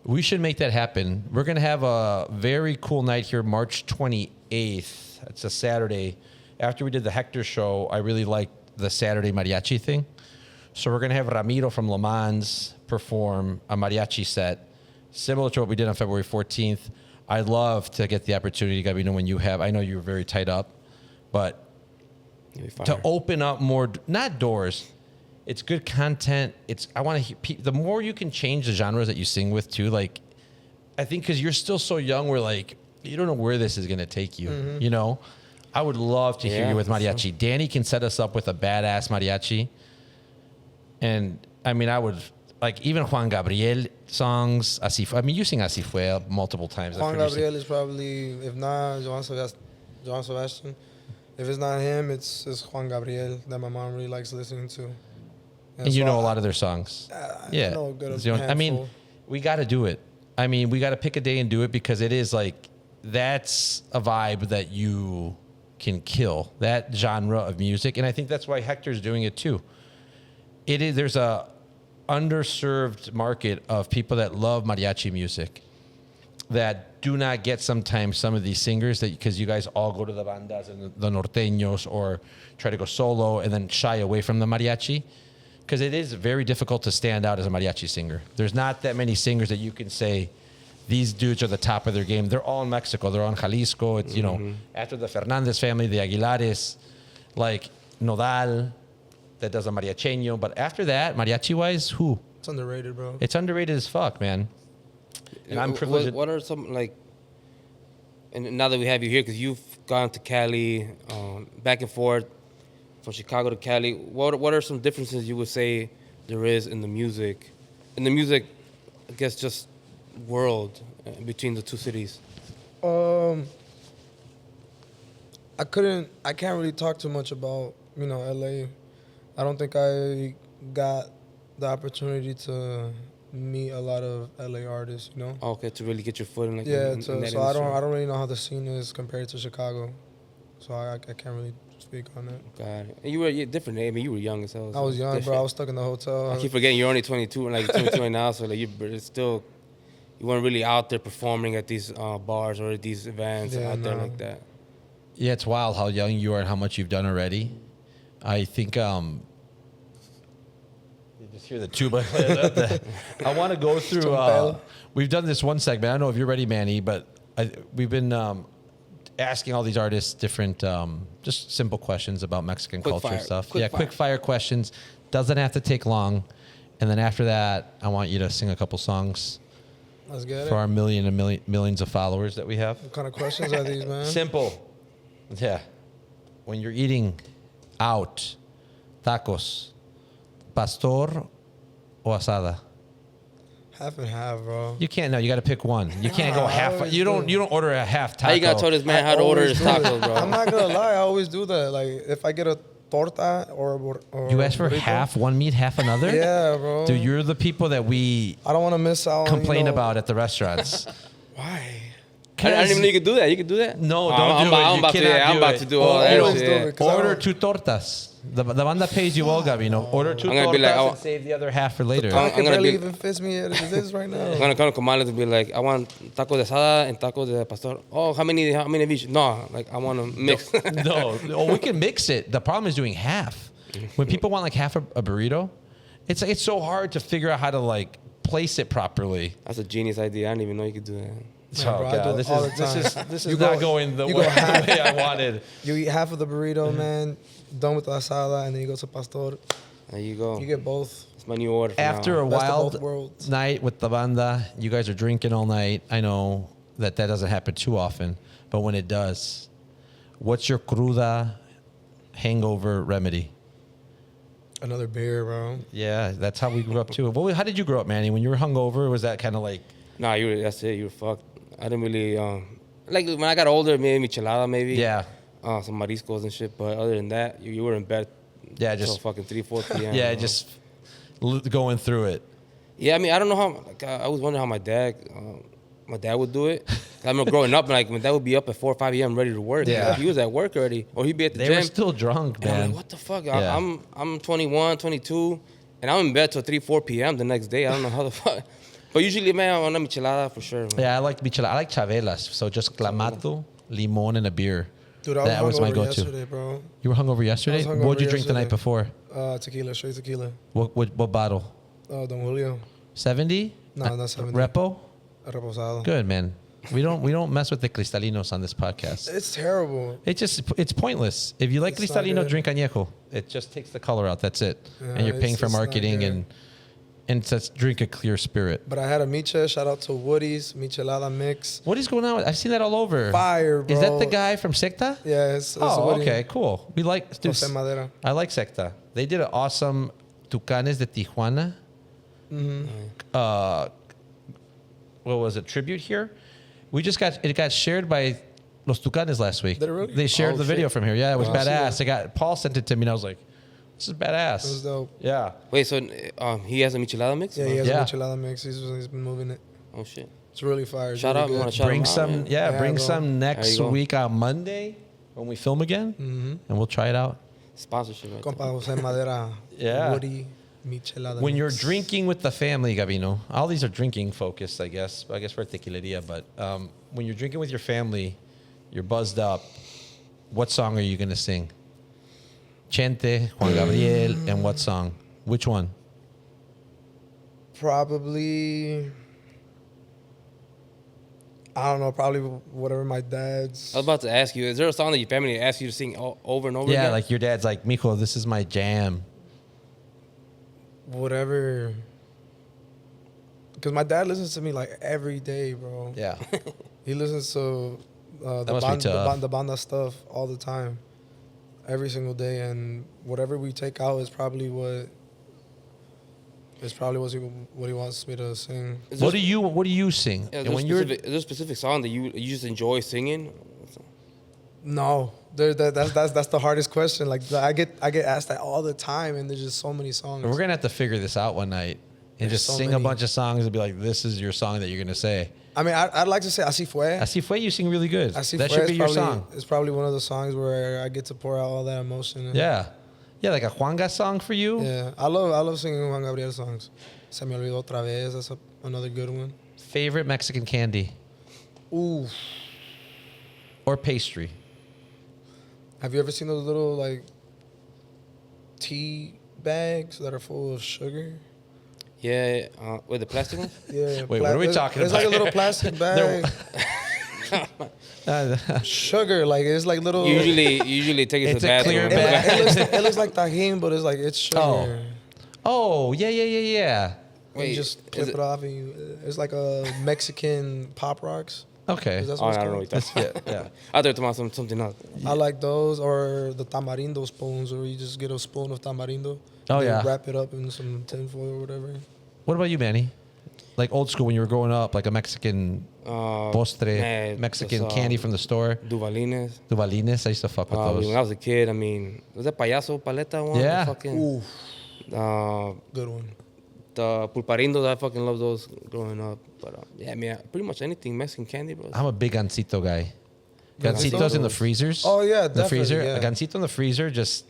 We should make that happen. We're going to have a very cool night here, March 28th. It's a Saturday. After we did the Hector show, I really liked the Saturday mariachi thing. So we're going to have Ramiro from Le Mans perform a mariachi set, similar to what we did on February 14th. I'd love to get the opportunity, Gabino, when you have. I know you're very tight up, but It'll be fire. to open up more, not doors. It's good content. I want to hear, the more you can change the genres that you sing with too. Like, I think because you're still so young, we're like, you don't know where this is going to take you. You know, I would love to hear Yeah, you with for sure. mariachi. Danny can set us up with a badass mariachi. And I mean, I would like even Juan Gabriel songs. Así Fue. I mean, you sing Así Fue multiple times. Juan I've heard you sing. Gabriel is probably, if not Joan Sebastian. If it's not him, it's Juan Gabriel that my mom really likes listening to. And you know a lot of their songs. I Yeah. know a good It's the only- I mean, handful. we got to do it. I mean, we got to pick a day and do it because it is like, that's a vibe that you can kill, that genre of music. And I think that's why Hector's doing it too. There's a underserved market of people that love mariachi music that do not get sometimes some of these singers that, because you guys all go to the bandas and the norteños or try to go solo and then shy away from the mariachi. Because it is very difficult to stand out as a mariachi singer. There's not that many singers that you can say, these dudes are the top of their game. They're all in Mexico. They're all in Jalisco. It's, you know, after the Fernandez family, the Aguilares, like Nodal, that does a mariacheño. But after that, mariachi-wise, who? It's underrated, bro. It's underrated as fuck, man. And I'm privileged. What are some, like, and now that we have you here, because you've gone to Cali, back and forth, from Chicago to Cali, what are some differences you would say there is in the music, I guess, just world between the two cities? I can't really talk too much about, you know, LA. I don't think I got the opportunity to meet a lot of LA artists, you know. Okay, to really get your foot in, like, Yeah, in so that I industry. don't really know how the scene is compared to Chicago, so I can't really speak on that. Got it. And you're different. I mean, you were young as hell. I was young, bro. I different. was stuck in the hotel. I keep forgetting you're only 22, like 22 right now. So like it's still, you weren't really out there performing at these bars or at these events Yeah, out there no. like that. Yeah, it's wild how young you are and how much you've done already. I think you just hear the tuba. I want to go through. We've done this one segment. I don't know if you're ready, Manny, but we've been asking all these artists different, just simple questions about Mexican culture and stuff. Quick fire questions. Doesn't have to take long. And then after that, I want you to sing a couple songs Let's get for it. our millions of followers that we have. What kind of questions are these, man? Simple. Yeah. When you're eating out, tacos, pastor or asada? Half and half, bro. You can't. No, you got to pick one. You can't go half. You don't order a half taco. How you gonna tell this man how to order his tacos, bro? I'm not gonna lie. I always do that. Like if I get a torta or You ask for burrito, half one meat, half another? Yeah, bro. Dude, you're the people that we I don't want to miss out. complain on, you know, about at the restaurants. Why? I didn't even know you could do that. You could do that? No, Oh, don't do it. I'm You about to, cannot yeah, I'm do about it. to do all Oh, that you always shit. do it. 'Cause I Order don't- 2 tortas. The banda pays you well, Gabino. Order 2 I'm gonna be tortas like, and save the other half for later. I I'm can gonna barely be- even fits me as it is right now. I'm gonna come to Comales and be like, I want tacos de asada and tacos de pastor. Oh, how many of each? No, like I want to mix. No, we can mix it. The problem is doing half. When people want like half a burrito, it's so hard to figure out how to like place it properly. That's a genius idea. I didn't even know you could do that. Yeah, bro, I do it all the This You is go- not going the you way, go half. the way I wanted. You eat half of the burrito, man. Done with the asada, and then you go to pastor. There you go. You get both. It's my new order. After a Best of wild both worlds. night with the banda, you guys are drinking all night. I know that doesn't happen too often, but when it does, what's your cruda hangover remedy? Another beer, bro. Yeah, that's how we grew up too. How did you grow up, Manny? When you were hungover, was that kind of like? Nah, that's it. You were fucked. I didn't really like when I got older, maybe michelada, maybe. Yeah. Some mariscos and shit. But other than that, you were in bed. Yeah, till just fucking 3-4 p.m. Yeah, bro. just going through it. Yeah, I mean, I don't know how. Like, I was wondering how my dad would do it. I remember growing up, like my dad would be up at 4 or 5 a.m. ready to work. Yeah. Like, he was at work already, or he'd be at the They gym. were still drunk, and I'm man. like, what the fuck? Yeah. I'm 21, 22, and I'm in bed till 3-4 p.m. the next day. I don't know how the fuck. But usually, man, I want a michelada for sure. Man. Yeah, I like michelada. I like chavelas. So just clamato, limon, and a beer. Dude, I That was was my hungover go-to. yesterday, bro. You were hungover yesterday? I was hungover What'd you drink the night yesterday. before? Tequila, straight tequila. What bottle? Don Julio. 70? No, not 70. Repo? Reposado. Good, man. We don't mess with the cristalinos on this podcast. It's terrible. It's pointless. If you like It's not cristalino, good. drink añejo. It just takes the color out. That's it. Yeah, And you're paying for it's not marketing good. and it says drink a clear spirit. But I had a miche. Shout out to Woody's Michelada mix. What is going on? I've seen that all over. Fire, bro. Is that the guy from Secta? Yeah, it's Oh, Woody. okay, cool. We like. Dude, Jose Madera. I like Secta. They did an awesome Tucanes de Tijuana. What was it? Tribute here. It got shared by Los Tucanes last week. Did it really? They shared Oh, the video shit. from here. Yeah, it was Wow. badass. Paul sent it to me, and I was like, It's just badass. It was dope. Yeah. Wait, so he has a michelada mix? Yeah, he has Yeah. a michelada mix. He's been moving it. Oh shit! It's really fire. It's Shout really out, we good. wanna shout Bring him out, some. man. Yeah, Yeah, bring bro. some next you go. week on Monday when we film again, and we'll try it out. Sponsorship. Right there. Compa Jose Madera. Yeah. Woody michelada When you're mix. drinking with the family, Gabino, all these are drinking focused, I guess. I guess we're Tequileria, but when you're drinking with your family, you're buzzed up. What song are you gonna sing? Chente, Juan Gabriel, and what song? Which one? Probably, I don't know, probably whatever my dad's. I was about to ask you: is there a song that your family asks you to sing over and over Yeah, again? like your dad's like, Mijo, this is my jam. Whatever. Because my dad listens to me like every day, bro. Yeah. He listens to That must be tough. the banda stuff all the time, every single day, and whatever we take out is probably what he wants me to sing. Is there- What do you sing? Yeah, And when you're is there a specific song that you just enjoy singing? No, that's the hardest question. Like I get asked that all the time, and there's just so many songs. we're gonna have to figure this out one night and There's just so sing a many. bunch of songs and be like, this is your song that you're gonna say. I mean, I'd like to say "Así Fue." Así fue, you sing really good. "Así That Fue" should is be your probably- song. It's probably one of the songs where I get to pour out all that emotion. In. Yeah. Yeah, like a Juanga song for you. Yeah, I love singing Juan Gabriel songs. Se me olvidó otra vez. That's another good one. Favorite Mexican candy Ooh, or pastry? have you ever seen those little like tea bags that are full of sugar? Yeah, with the plastic one. Yeah. Wait, what are we talking It's about? like a little plastic bag. Sugar, like it's like little. Usually take it to It's the a clear bathroom. bag. It looks like tajin, but it's sugar. Oh. Oh, yeah. And you Wait, just is clip it- it off, and it's like a Mexican Pop Rocks. Okay. Is that Oh, what it's I don't know called? what you're talking about. I thought you were talking about something else. I like those, or the tamarindo spoons, or you just get a spoon of tamarindo. Oh, then yeah. Wrap it up in some tinfoil or whatever. What about you, Manny? Like old school when you were growing up, like a Mexican postre, man, Mexican those, candy from the store. Duvalines. Duvalines, I used to fuck with When those. I was a kid, I mean, was that payaso paleta one? Yeah. The fucking, Ooh, uh, good one. the pulparindos, I fucking love those growing up. But yeah, I mean, pretty much anything Mexican candy, bro. I'm a big gansito guy. Gansito? Gansito's in the freezers. Oh, yeah, the freezer. definitely, yeah. A gansito in the freezer just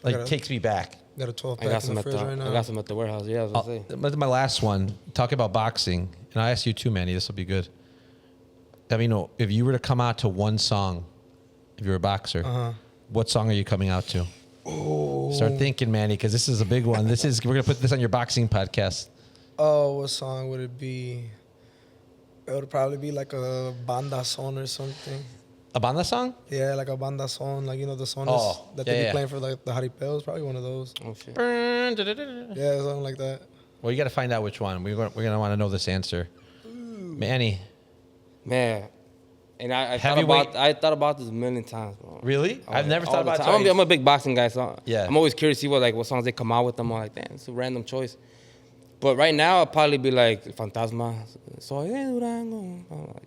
like gotta- takes me back. Got a 12 I got pack in some the at fridge right I now. got some at the warehouse. Yeah, I was gonna say. But my last one, talk about boxing, and I ask you too, Manny. This will be good. Gabino, if you were to come out to one song, if you're a boxer, what song are you coming out to? Start thinking, Manny, because this is a big one. We're gonna put this on your boxing podcast. Oh, what song would it be? It would probably be like a banda son or something. A banda song? Yeah, like a banda son, like the sones Oh, that yeah, they be yeah. playing for like the jaripeos. Probably one of those. Oh shit. Yeah, something like that. Well, you got to find out which one. We're gonna want to know this answer. Manny, Man. And I Heavyweight- thought about this a million times, bro. really? Oh, I've never all thought the about time. it. I'm a big boxing guy, so Yeah. I'm always curious to see what songs they come out with them. I'm like, damn, it's a random choice. But right now, I'll probably be like Fantasma. Soy de Durango. I'm like,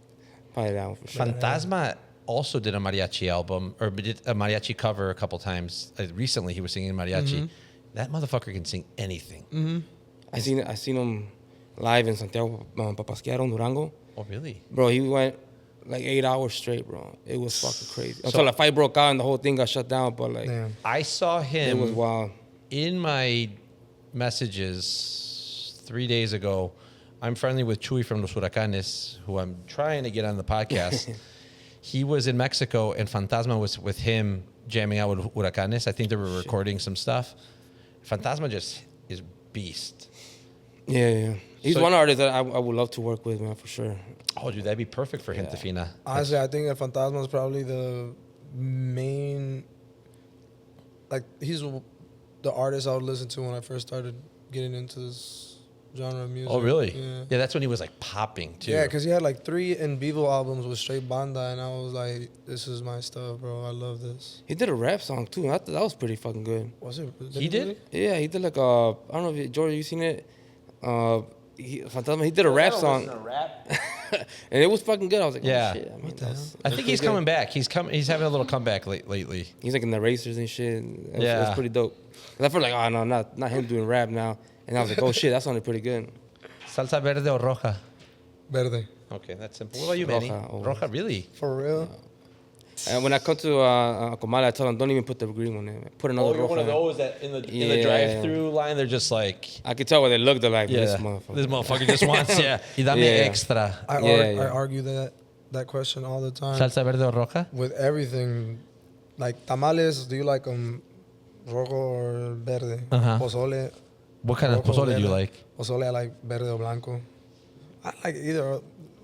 probably that one for sure. Fantasma also did a mariachi album or did a mariachi cover a couple times. Recently, he was singing mariachi. That motherfucker can sing anything. I seen him live in Santiago, Papasquiaro, Durango. Oh, really? Bro, he went like 8 hours straight, bro. It was fucking crazy. Until the fight broke out and the whole thing got shut down. But like, Damn. I saw it him was wild. in my messages 3 days ago. I'm friendly with Chuy from Los Huracanes, who I'm trying to get on the podcast. He was in Mexico, and Fantasma was with him jamming out with Huracanes. I think they were recording some stuff. Fantasma just is beast. Yeah. He's So- one artist that I would love to work with, man, for sure. Oh, dude, that'd be perfect for Gentefina. Honestly, I think that Fantasma is probably the main. Like he's the artist I would listen to when I first started getting into this genre of music. Oh, really? Yeah. Yeah, that's when he was like popping too. Yeah, because he had like 3 in vivo albums with straight banda, and I was like, "This is my stuff, bro. I love this." He did a rap song too. I thought that was pretty fucking good. Was it? He did? really? Yeah, he did like I don't know if George, you seen it? Fantasma. He did a rap song. And it was fucking good. I was like, Yeah. oh, shit. I mean, I think he's coming back. He's having a little comeback lately. He's like in the racers and shit. It Yeah. was pretty dope. Cause I felt like, oh no, not him doing rap now. And I was like, oh shit, that sounded pretty good. Salsa verde or roja? Verde. Okay, that's simple. What about you, Manny? Roja, really? For real? And when I come to Comala, I tell them, don't even put the green one in. Put another You're roja one of in. those that in the drive-through line, they're just like, I could tell what they looked like. yeah, This motherfucker. this motherfucker just wants, yeah. Y dame Yeah. extra. I argue that question all the time. Salsa verde or roja? With everything. Like tamales, do you like them rojo or verde? Uh-huh. Pozole. What kind of rojo, pozole do you verde. like? Pozole, I like verde or blanco. I like either.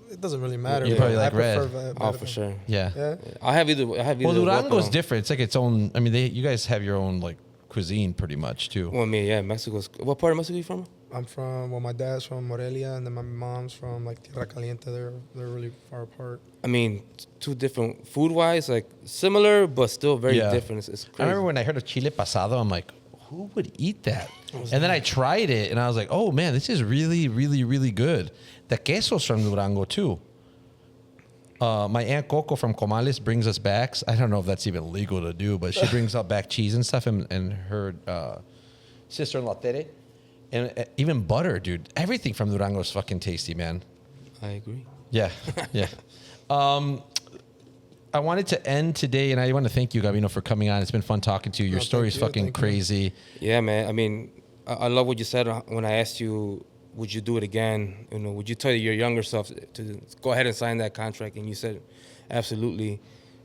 It doesn't really matter. You but probably I like prefer red. Oh, for sure. Yeah. Yeah. I have either. Well, Durango's different. It's like its own. I mean, you guys have your own like cuisine pretty much too. Well, me, yeah, Mexico's. What part of Mexico are you from? I'm from, well, my dad's from Morelia, and then my mom's from like Tierra Caliente. They're really far apart. I mean, two different food-wise, like similar, but still very Yeah. different. It's crazy. I remember when I heard of chile pasado, I'm like, who would eat that? And then I tried it, and I was like, oh man, this is really, really, really good. The queso's from Durango too. My Aunt Coco from Comales brings us back. I don't know if that's even legal to do, but she brings out back cheese and stuff, and her sister-in-law Tere. And even butter, dude. Everything from Durango is fucking tasty, man. I agree. Yeah, yeah. I wanted to end today, and I want to thank you, Gabino, for coming on. It's been fun talking to you. Your story's fucking crazy. Yeah, man. I mean, I love what you said when I asked you, would you do it again? You know, would you tell your younger self to go ahead and sign that contract? And you said, absolutely.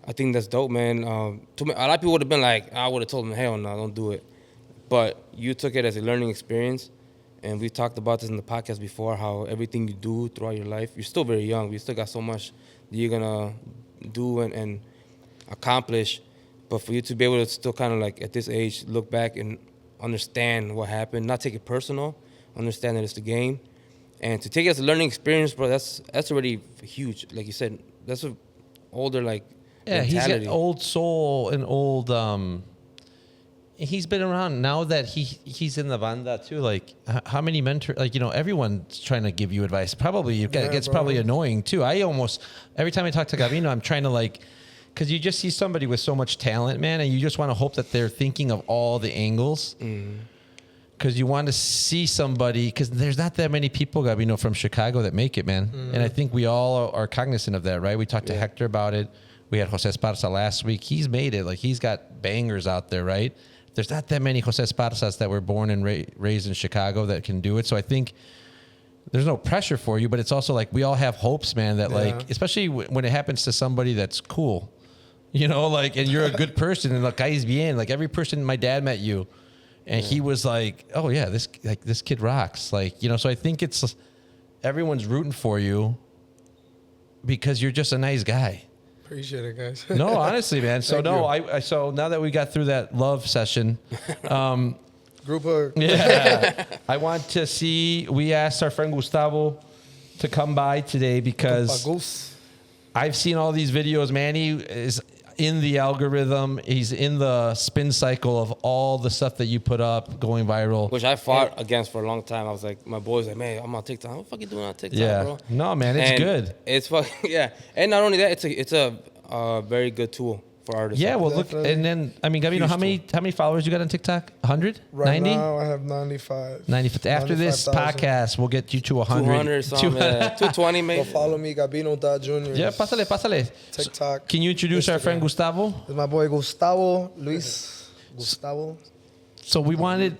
I think that's dope, man. A lot of people would have been like, I would have told them, hell no, don't do it. But you took it as a learning experience. And we talked about this in the podcast before, how everything you do throughout your life, you're still very young. You still got so much that you're going to do and accomplish. But for you to be able to still kind of like at this age, look back and understand what happened, not take it personal, understand that it's the game. And to take it as a learning experience, bro, that's already huge. Like you said, that's an older, like, mentality. He's got old soul and old... he's been around now that he's in the banda too. Like how many mentors, like, you know, everyone's trying to give you advice. Probably it gets probably annoying too. I almost, every time I talk to Gabino, I'm trying to like, cause you just see somebody with so much talent, man. And you just want to hope that they're thinking of all the angles. Cause you want to see somebody, cause there's not that many people, Gabino, from Chicago that make it, man. And I think we all are cognizant of that, right? We talked to Hector about it. We had Jose Esparza last week. He's made it. Like he's got bangers out there, right? There's not that many Jose Esparzas that were born and raised in Chicago that can do it. So I think there's no pressure for you, but it's also like we all have hopes, man, that like, especially when it happens to somebody that's cool, you know, like, and you're a good person and like, caes bien, like every person my dad met you and he was like, oh yeah, this kid rocks. Like, you know, so I think it's everyone's rooting for you because you're just a nice guy. Appreciate it, guys. No, honestly, man. So so now that we got through that love session, group hug. yeah, I want to see. We asked our friend Gustavo to come by today because I've seen all these videos. Manny is in the algorithm. He's in the spin cycle of all the stuff that you put up going viral. Which I fought against for a long time. I was like, my boys like, man, I'm on TikTok. What the fuck you doing on TikTok, bro? No, man, it's good. It's fucking, yeah. And not only that, it's a very good tool for artists. Yeah, well, look, and then, I mean, Gabino, how many followers you got on TikTok? 100? Right 90? now, I have 95. 95. After this 95,000. podcast, we'll get you to 100. 200 something, 220 maybe. Go follow me, Gabino.Jr. Yeah, pásale. TikTok. Can you introduce our friend Gustavo? This is my boy Gustavo, Luis. Gustavo. So we wanted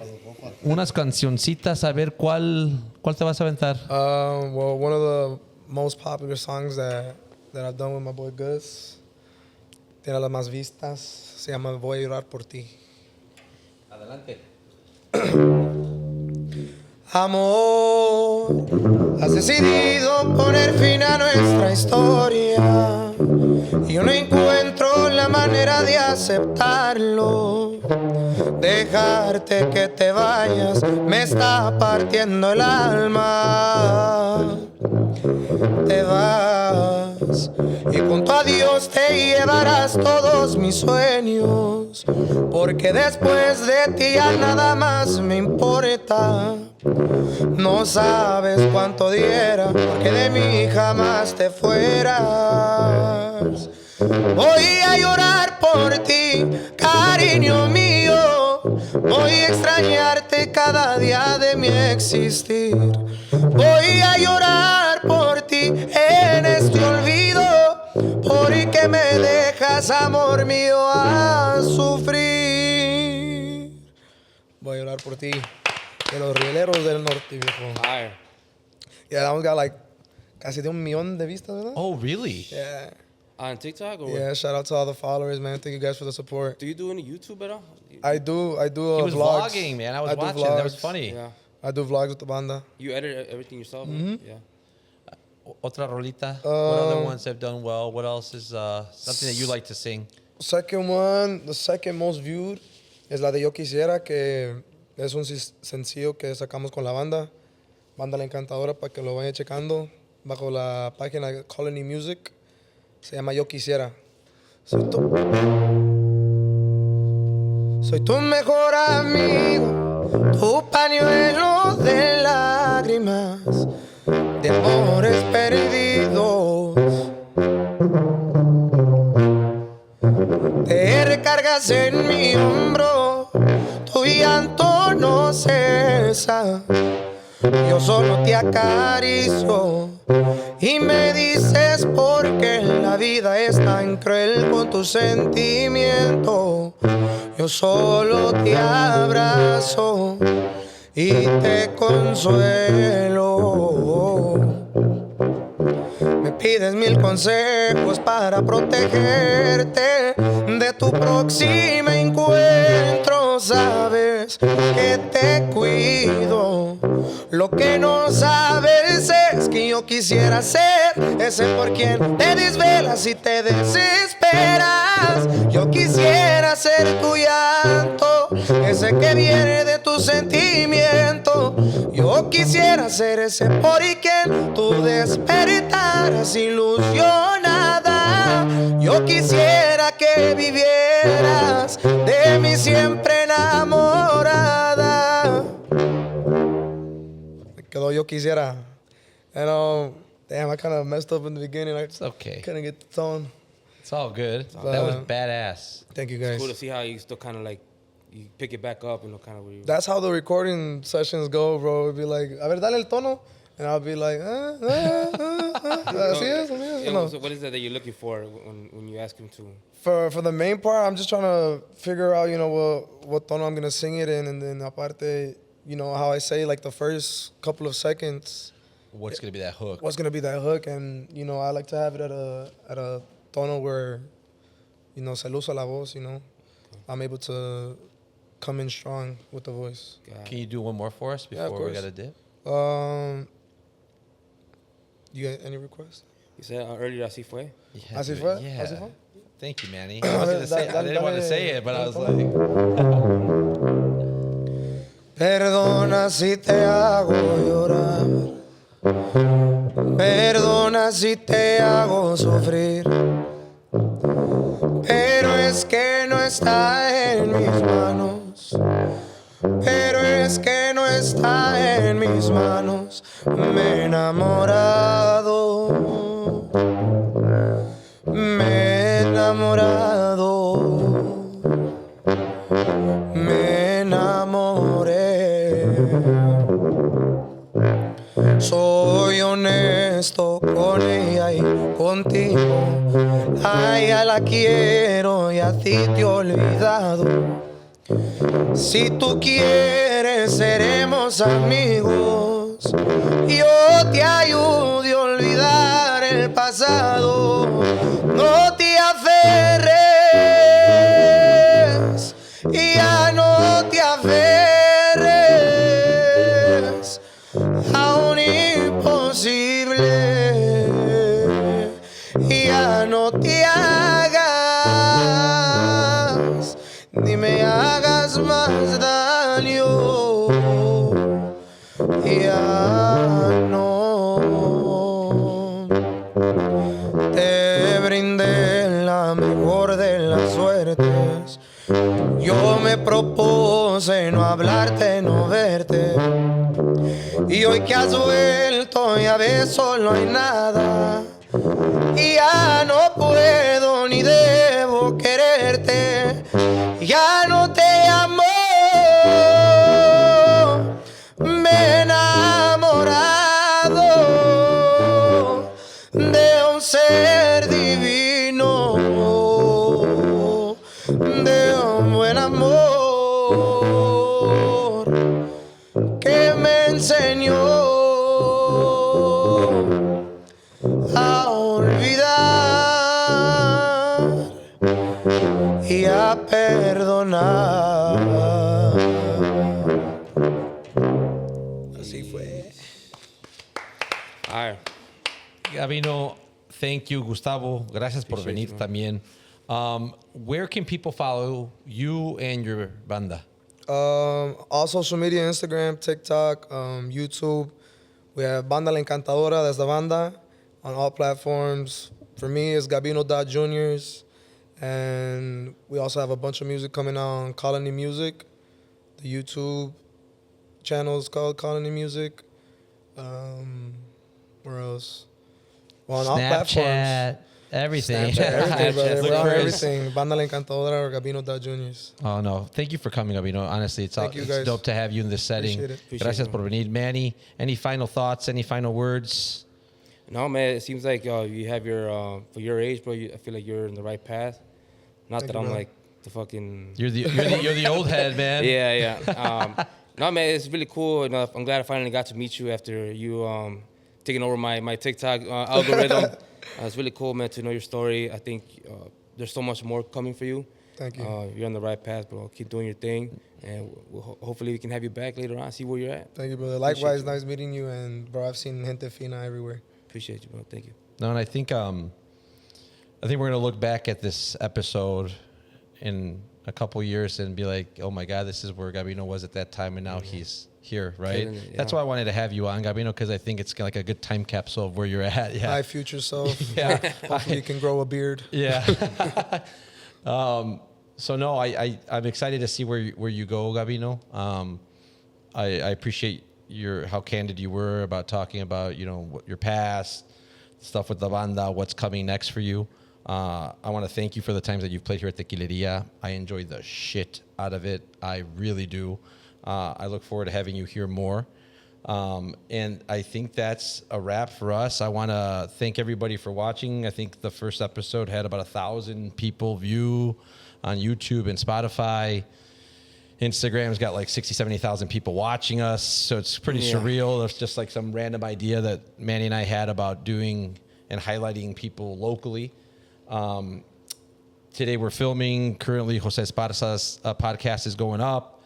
unas cancioncitas, a ver cuál te vas a aventar. Well, one of the most popular songs that I've done with my boy Gus, tiene las más vistas, se llama Voy a llorar por ti. Adelante. Amor, has decidido poner fin a nuestra historia y yo no encuentro la manera de aceptarlo. Dejarte que te vayas me está partiendo el alma. te vas y junto a Dios te llevarás todos mis sueños, porque después de ti ya nada más me importa. No sabes cuánto diera porque de mí jamás te fueras. Voy a llorar por ti, cariño mío. Voy a extrañarte cada día de mi existir. Voy a llorar por ti en este olvido, porque me dejas, amor mío, a sufrir. Voy a llorar por ti, de los rieleros del norte, viejo. Fire. Yeah, that one got like casi de 1 millón de vistas, ¿verdad? Oh, really? Yeah. On TikTok or Yeah, shout out to all the followers, man. Thank you guys for the support. do you do any YouTube at all? I do He was vlogs. vlogging, man. I was do watching. That was vlogs. funny. Yeah. I do vlogs with the banda. You edit everything yourself? Mm-hmm. Yeah. Otra rolita. What other ones have done well? What else is something that you like to sing? Second one, the second most viewed, es la de Yo Quisiera, que es un sencillo que sacamos con la banda. Banda La Encantadora, para que lo vayan checando. Bajo la página de Colony Music. Se llama Yo Quisiera. Soy tu mejor amigo, tu pañuelo de lágrimas, de amores perdidos. Te recargas en mi hombro, tu llanto no cesa. Yo solo te acaricio y me dices por qué la vida es tan cruel con tus sentimientos. Yo solo te abrazo y te consuelo. Me pides 1000 consejos para protegerte de tu próximo encuentro. Sabes que te cuido. Lo que no sabes es que yo quisiera ser ese por quien te desvelas y te desesperas. Yo quisiera ser tu llanto, ese que viene de tu sentimiento. Yo quisiera ser ese por quien tú despertaras ilusionada. Yo quisiera que vivieras de mí siempre enamorada. Quedó Yo Quisiera. And damn, I kind of messed up in the beginning. It's okay. Couldn't get the tone. It's all good. That was badass. Thank you guys. It's cool to see how you still kind of like, you pick it back up, kind of where you... That's how the recording sessions go, bro. It'd be like, a ver, dale el tono. And I'll be like, Así es, así es. Yeah, No. so what is that you're looking for when you ask him to? For the main part, I'm just trying to figure out, what tono I'm going to sing it in. And then aparte, how I say, like, the first couple of seconds. What's going to be that hook? What's going to be that hook. And, I like to have it at a tono where, se luce la voz, I'm able to come in strong with the voice. Can you do one more for us before we course. got to dip? You got any requests? You said earlier, Así Fue? Yeah, Así dude, fue? Yeah. Así fue? Thank you, Manny. I didn't want to say it, but I was like... Perdona si te hago llorar. Perdona si te hago sufrir. Pero es que no está en mis manos. Pero es que no está en mis manos. Me he enamorado. Me he enamorado. Me enamoré. Soy honesto con ella y contigo. A ella la quiero y a ti te he olvidado. Si tú quieres, seremos amigos. Yo te ayudo a olvidar el pasado. No te aferres y ya no te aferres a un imposible. Ya no te hagas ni me hagas más daño. Ya no. años de no hablarte, no verte. Y hoy que has vuelto ya ves solo hay nada. Y ya no puedo ni debo quererte. Ya no te amo. Me he enamorado de un ser divino, de un buen amor que me enseñó a olvidar y a perdonar. Así fue. All right. Gabino, thank you. Gustavo, gracias por venir también. Where can people follow you and your banda? All social media, Instagram, TikTok, YouTube. We have Banda La Encantadora, that's the banda, on all platforms. For me, it's Gabino.Juniors. And we also have a bunch of music coming out on Colony Music. The YouTube channel is called Colony Music. Where else? Well, on all platforms. Snapchat, everything. Snapchat, everything, brother. We're on Snapchat. everything. Banda La Encantadora or Gabino.Juniors. Oh, no. Thank you for coming, Gabino. Honestly, it's Thank you, guys. dope to have you in this setting. Appreciate it. Gracias por venir. Manny, any final thoughts, any final words? No, man, it seems like you have your, for your age, bro, I feel like you're in the right path. Not Thank that you, I'm bro. like the fucking... You're the old head, man. Yeah. No, man, it's really cool. You know, I'm glad I finally got to meet you after you taking over my TikTok algorithm. It's really cool, man, to know your story. I think there's so much more coming for you. Thank you. You're on the right path, bro. Keep doing your thing, and hopefully we can have you back later on, see where you're at. Thank you, brother. Likewise, nice meeting you. And, bro, I've seen Gente Fina everywhere. Appreciate you, bro. Thank you. No, and I think we're gonna look back at this episode in a couple years and be like, oh my God, this is where Gabino was at that time, and now he's here, right? Yeah. That's why I wanted to have you on, Gabino, because I think it's like a good time capsule of where you're at. Yeah. My future self. Yeah. Hopefully you can grow a beard. Yeah. So no, I'm excited to see where you go, Gabino. I appreciate how candid you were about talking about, your past, stuff with the banda, what's coming next for you. I want to thank you for the times that you've played here at Tequileria. I enjoyed the shit out of it. I really do. I look forward to having you here more. And I think that's a wrap for us. I want to thank everybody for watching. I think the first episode had about 1,000 people view on YouTube and Spotify. Instagram's got like 60, 70,000 people watching us. So it's pretty surreal. It's just like some random idea that Manny and I had about doing and highlighting people locally. Today we're filming. Currently, Jose Esparza's podcast is going up.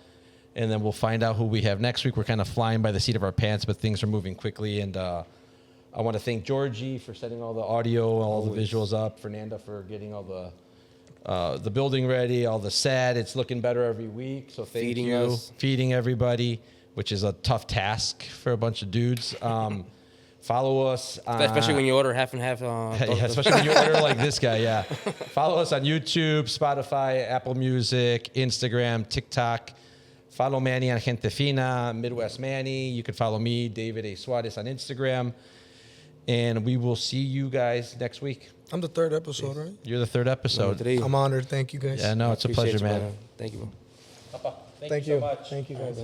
And then we'll find out who we have next week. We're kind of flying by the seat of our pants, but things are moving quickly. And I want to thank Georgie for setting all the audio, all the visuals up. Fernanda for getting all the building ready, all the set. It's looking better every week. So thank you. Feeding everybody, which is a tough task for a bunch of dudes. Follow us. Especially when you order half and half. Yeah, especially when you order like this guy, yeah. Follow us on YouTube, Spotify, Apple Music, Instagram, TikTok. Follow Manny on Gente Fina, Midwest Manny. You can follow me, David A. Suarez, on Instagram. And we will see you guys next week. I'm the third episode, right? You're the third episode. I'm honored. Thank you, guys. Yeah, no, it's a pleasure, man. Thank you, bro. Papa, Thank you. so much. Thank you, guys.